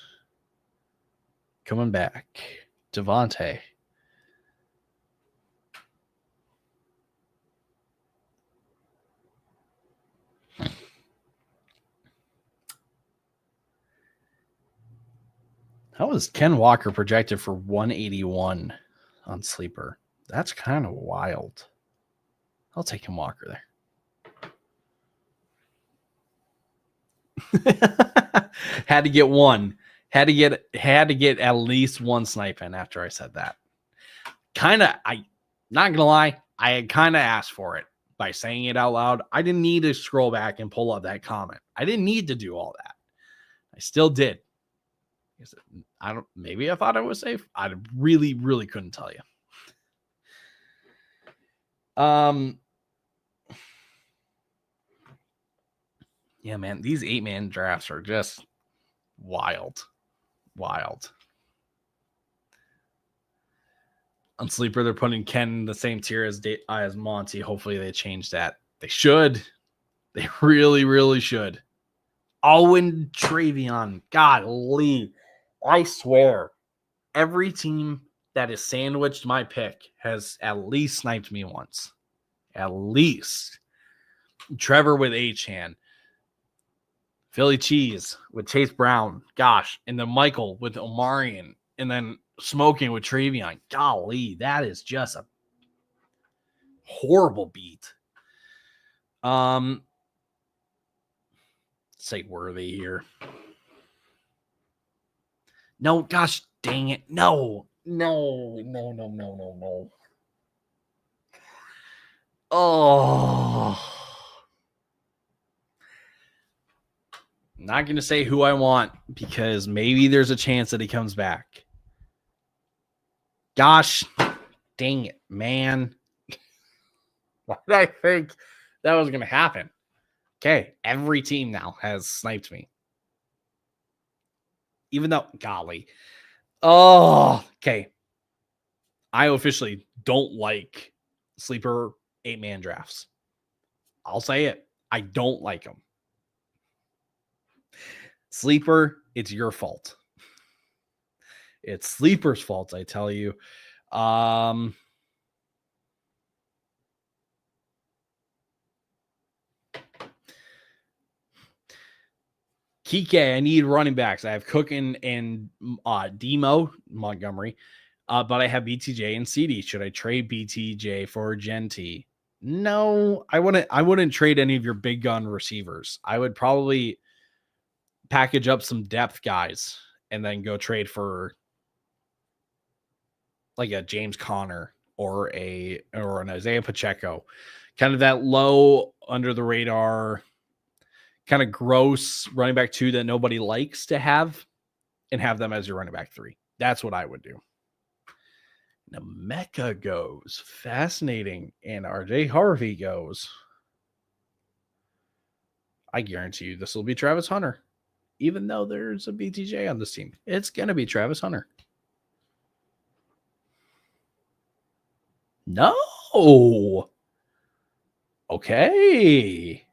coming back. Devontae. How is Ken Walker projected for 181 on Sleeper? That's kind of wild. I'll take Ken Walker there. Had to get one. Had to get at least one snipe in after I said that. Not gonna lie, I had kind of asked for it by saying it out loud. I didn't need to scroll back and pull up that comment. I didn't need to do all that. I still did. Maybe I thought I was safe. I really, really couldn't tell you. Yeah, man, these 8-man drafts are just wild. On Sleeper, they're putting Ken in the same tier as Monty. Hopefully they change that. They should. They really, really should. Owen Travion. Golly. I swear, every team that has sandwiched my pick has at least sniped me once. At least. Trevor with H-Han. Philly Cheese with Chase Brown. Gosh. And then Michael with Omarion. And then Smoking with Travion. Golly, that is just a horrible beat. Say Worthy here. No, gosh dang it. No. Oh. Not going to say who I want because maybe there's a chance that he comes back. Gosh dang it, man. Why did I think that was going to happen? Okay, every team now has sniped me. Even though, golly. Oh, okay. I officially don't like Sleeper 8-man drafts. I'll say it. I don't like them. Sleeper, it's your fault. It's Sleeper's fault, I tell you. Kike, I need running backs. I have Cook and Demo Montgomery, but I have BTJ and CD. Should I trade BTJ for Genty? No, I wouldn't trade any of your big gun receivers. I would probably package up some depth guys and then go trade for like a James Conner or an Isaiah Pacheco, kind of that low under the radar, kind of gross running back 2 that nobody likes to have, and have them as your running back 3. That's what I would do. Now Mecca goes. Fascinating. And RJ Harvey goes. I guarantee you this will be Travis Hunter. Even though there's a BTJ on this team, it's going to be Travis Hunter. No. Okay.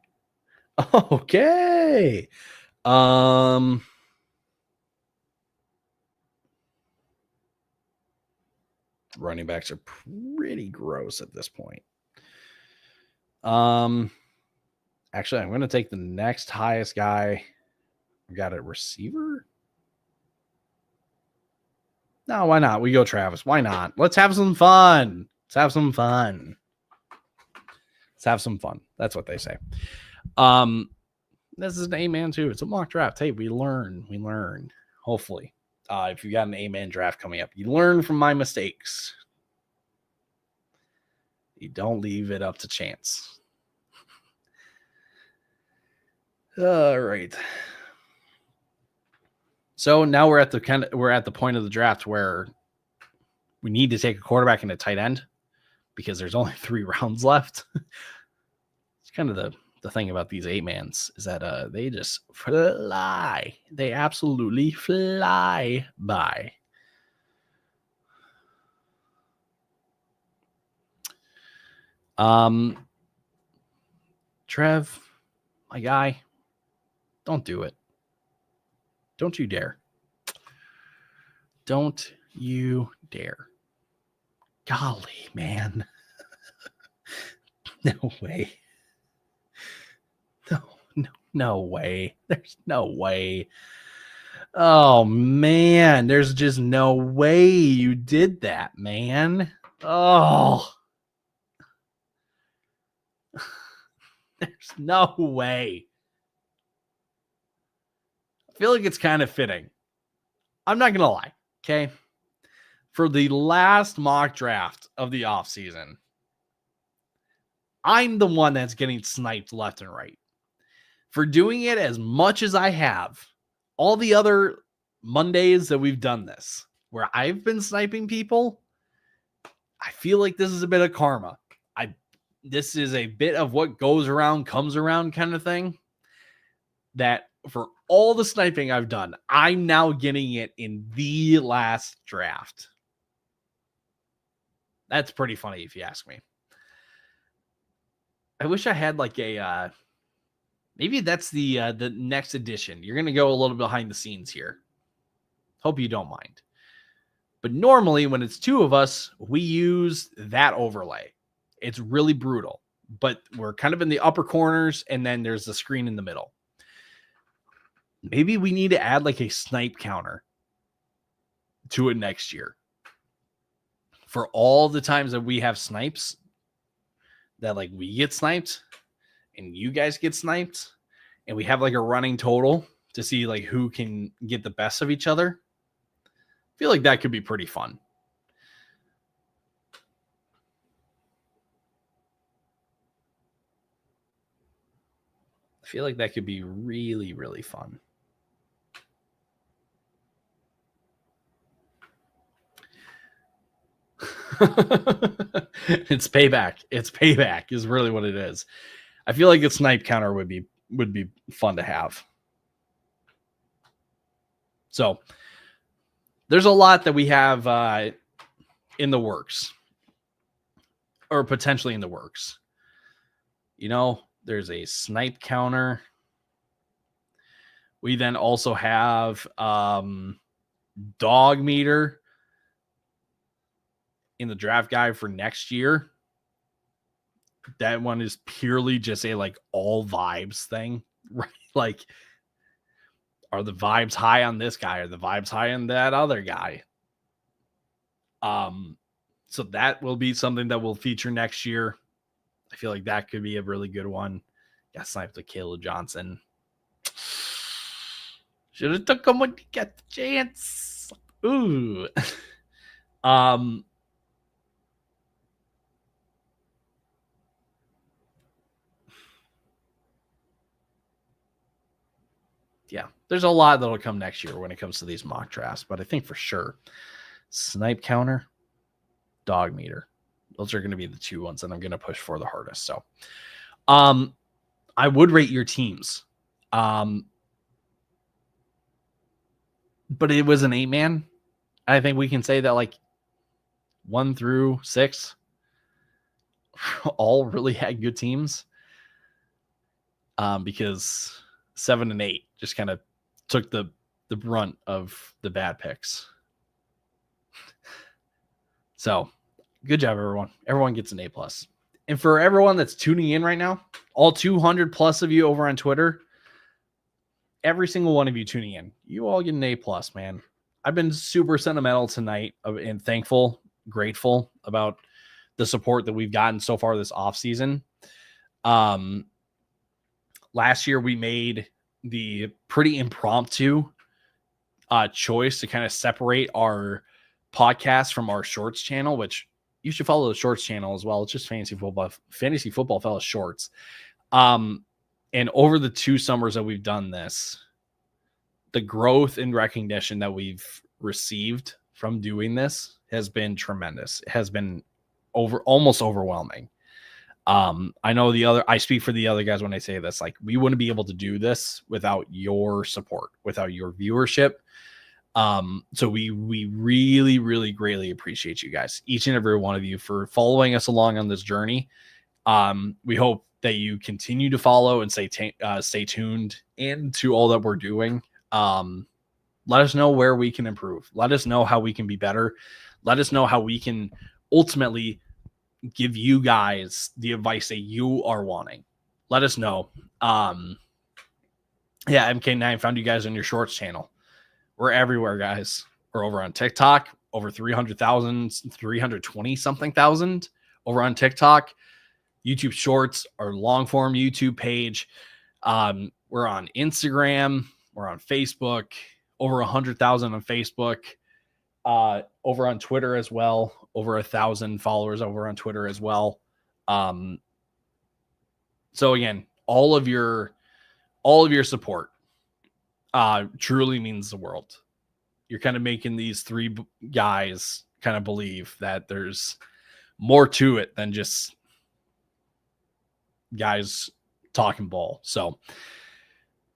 Running backs are pretty gross at this point. Actually, I'm going to take the next highest guy. We got a receiver. No, why not? We go Travis. Why not? Let's have some fun. That's what they say. This is an 8-man too. It's a mock draft. Hey, we learn. Hopefully, if you got an 8-man draft coming up, you learn from my mistakes. You don't leave it up to chance. All right. So now we're at the point of the draft where we need to take a quarterback and a tight end because there's only 3 rounds left. It's kind of the thing about these 8-mans is that they just fly. They absolutely fly by. Trev, my guy, don't do it. Don't you dare. Don't you dare. Golly, man. No way. No way. There's no way. Oh, man. There's just no way you did that, man. Oh. There's no way. I feel like it's kind of fitting. I'm not going to lie, okay? For the last mock draft of the offseason, I'm the one that's getting sniped left and right. For doing it as much as I have, all the other Mondays that we've done this, where I've been sniping people, I feel like this is a bit of karma. This is a bit of what goes around, comes around kind of thing. That for all the sniping I've done, I'm now getting it in the last draft. That's pretty funny if you ask me. I wish I had like a maybe that's the next edition. You're going to go a little behind the scenes here. Hope you don't mind. But normally when it's two of us, we use that overlay. It's really brutal, but we're kind of in the upper corners and then there's the screen in the middle. Maybe we need to add like a snipe counter to it next year. For all the times that we have snipes, that like we get sniped and you guys get sniped, and we have like a running total to see like who can get the best of each other. I feel like that could be pretty fun. I feel like that could be really, really fun. It's payback. It's payback is really what it is. I feel like a snipe counter would be fun to have. So there's a lot that we have in the works, or potentially in the works. You know, there's a snipe counter. We then also have dog meter in the draft guide for next year. That one is purely just a like all vibes thing, right? Like, are the vibes high on this guy? Are the vibes high on that other guy? So that will be something that will feature next year. I feel like that could be a really good one. Got sniped to Caleb Johnson. Should have took him when he got the chance. Ooh. Yeah, there's a lot that'll come next year when it comes to these mock drafts, but I think for sure snipe counter, dog meter, those are going to be the two ones that I'm going to push for the hardest. So I would rate your teams, but it was an 8-man. I think we can say that like 1 through 6 all really had good teams, because 7 and 8 just kind of took the brunt of the bad picks. So good job, everyone. Everyone gets an A+. And for everyone that's tuning in right now, all 200 plus of you over on Twitter, every single one of you tuning in, you all get an A+, man. I've been super sentimental tonight and thankful, grateful about the support that we've gotten so far this offseason. Last year, we made the pretty impromptu choice to kind of separate our podcast from our shorts channel, which you should follow the shorts channel as well. It's just Fantasy Football Fellas Shorts. And over the 2 summers that we've done this, the growth and recognition that we've received from doing this has been tremendous. It has been almost overwhelming. I know I speak for the other guys when I say this, like we wouldn't be able to do this without your support, without your viewership. So we really, really greatly appreciate you guys, each and every one of you, for following us along on this journey. We hope that you continue to follow and stay tuned into all that we're doing. Let us know where we can improve. Let us know how we can be better. Let us know how we can ultimately give you guys the advice that you are wanting. Let us know. MK9 found you guys on your shorts channel. We're everywhere, guys. We're over on TikTok, over 300,000, 320 something thousand over on TikTok. YouTube Shorts, our long form YouTube page. We're on Instagram. We're on Facebook. Over 100,000 on Facebook. Over on Twitter as well. Over 1,000 followers over on Twitter as well. So again, all of your support truly means the world. You're kind of making these three guys kind of believe that there's more to it than just guys talking ball. So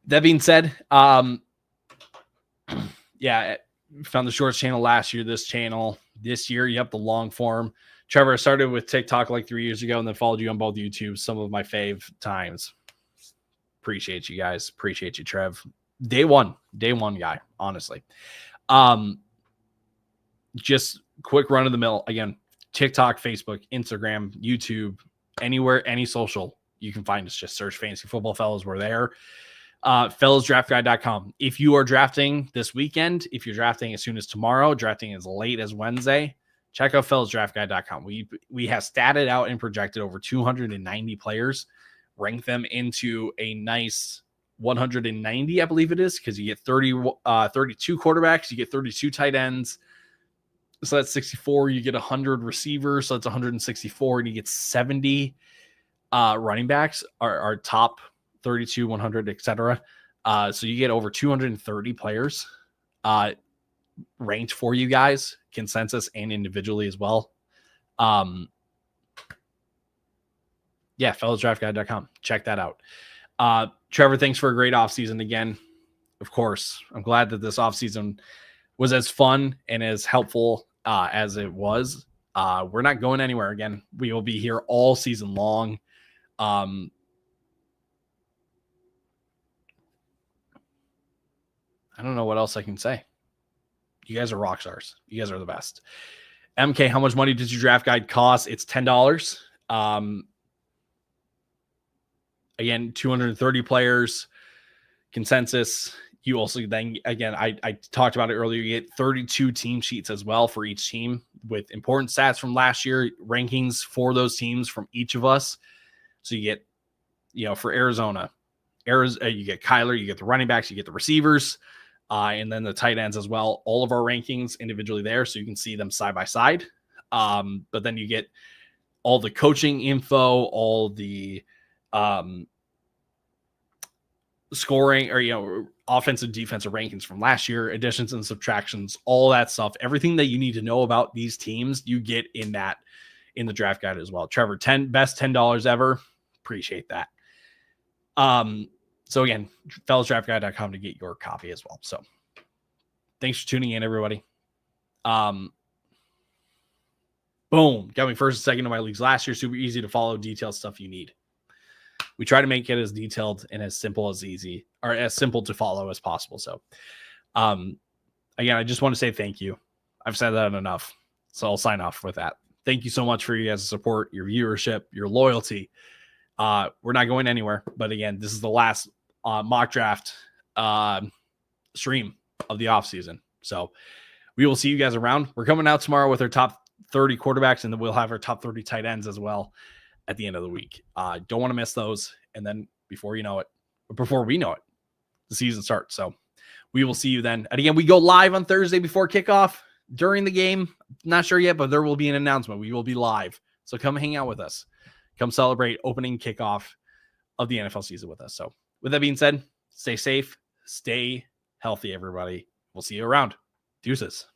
that being said, found the shorts channel last year, this channel this year. Yep, the long form. Trevor, I started with TikTok like 3 years ago and then followed you on both YouTube. Some of my fave times. Appreciate you guys. Appreciate you, Trev. Day one guy, honestly. Just quick run of the mill. Again, TikTok, Facebook, Instagram, YouTube, anywhere, any social, you can find us. Just search Fantasy Football Fellas. We're there. Fellasdraftguide.com. If you are drafting this weekend, if you're drafting as soon as tomorrow, drafting as late as Wednesday, check out fellasdraftguide.com. We have statted out and projected over 290 players, rank them into a nice 190, I believe it is, because you get 32 quarterbacks, you get 32 tight ends. So that's 64. You get 100 receivers, so that's 164, and you get 70 running backs, are top 32, 100, etc. So you get over 230 players ranked for you guys, consensus and individually as well. Fellasdraftguide.com. Check that out. Trevor, thanks for a great offseason again. Of course, I'm glad that this offseason was as fun and as helpful as it was. We're not going anywhere again. We will be here all season long. I don't know what else I can say. You guys are rock stars. You guys are the best. MK, how much money does your draft guide cost? It's $10. Again, 230 players, consensus. You also then, again, I talked about it earlier, you get 32 team sheets as well for each team with important stats from last year, rankings for those teams from each of us. So you get, for Arizona, you get Kyler, you get the running backs, you get the receivers, and then the tight ends as well. All of our rankings individually there, so you can see them side by side. But then you get all the coaching info, all the scoring or offensive, defensive rankings from last year, additions and subtractions, all that stuff. Everything that you need to know about these teams, you get in the draft guide as well. Trevor, best $10 ever. Appreciate that. So again, fellasdraftguide.com to get your copy as well. So thanks for tuning in, everybody. Boom. Got me first and second in my leagues last year. Super easy to follow, detailed stuff you need. We try to make it as detailed and as simple to follow as possible. So, again, I just want to say thank you. I've said that enough, so I'll sign off with that. Thank you so much for you guys' support, your viewership, your loyalty. We're not going anywhere, but again, this is the last mock draft stream of the offseason. So we will see you guys around. We're coming out tomorrow with our top 30 quarterbacks, and then we'll have our top 30 tight ends as well at the end of the week. Don't want to miss those. And then before we know it, the season starts. So we will see you then. And again, we go live on Thursday before kickoff during the game. Not sure yet, but there will be an announcement. We will be live. So come hang out with us. Come celebrate opening kickoff of the NFL season with us. So with that being said, stay safe, stay healthy, everybody. We'll see you around. Deuces.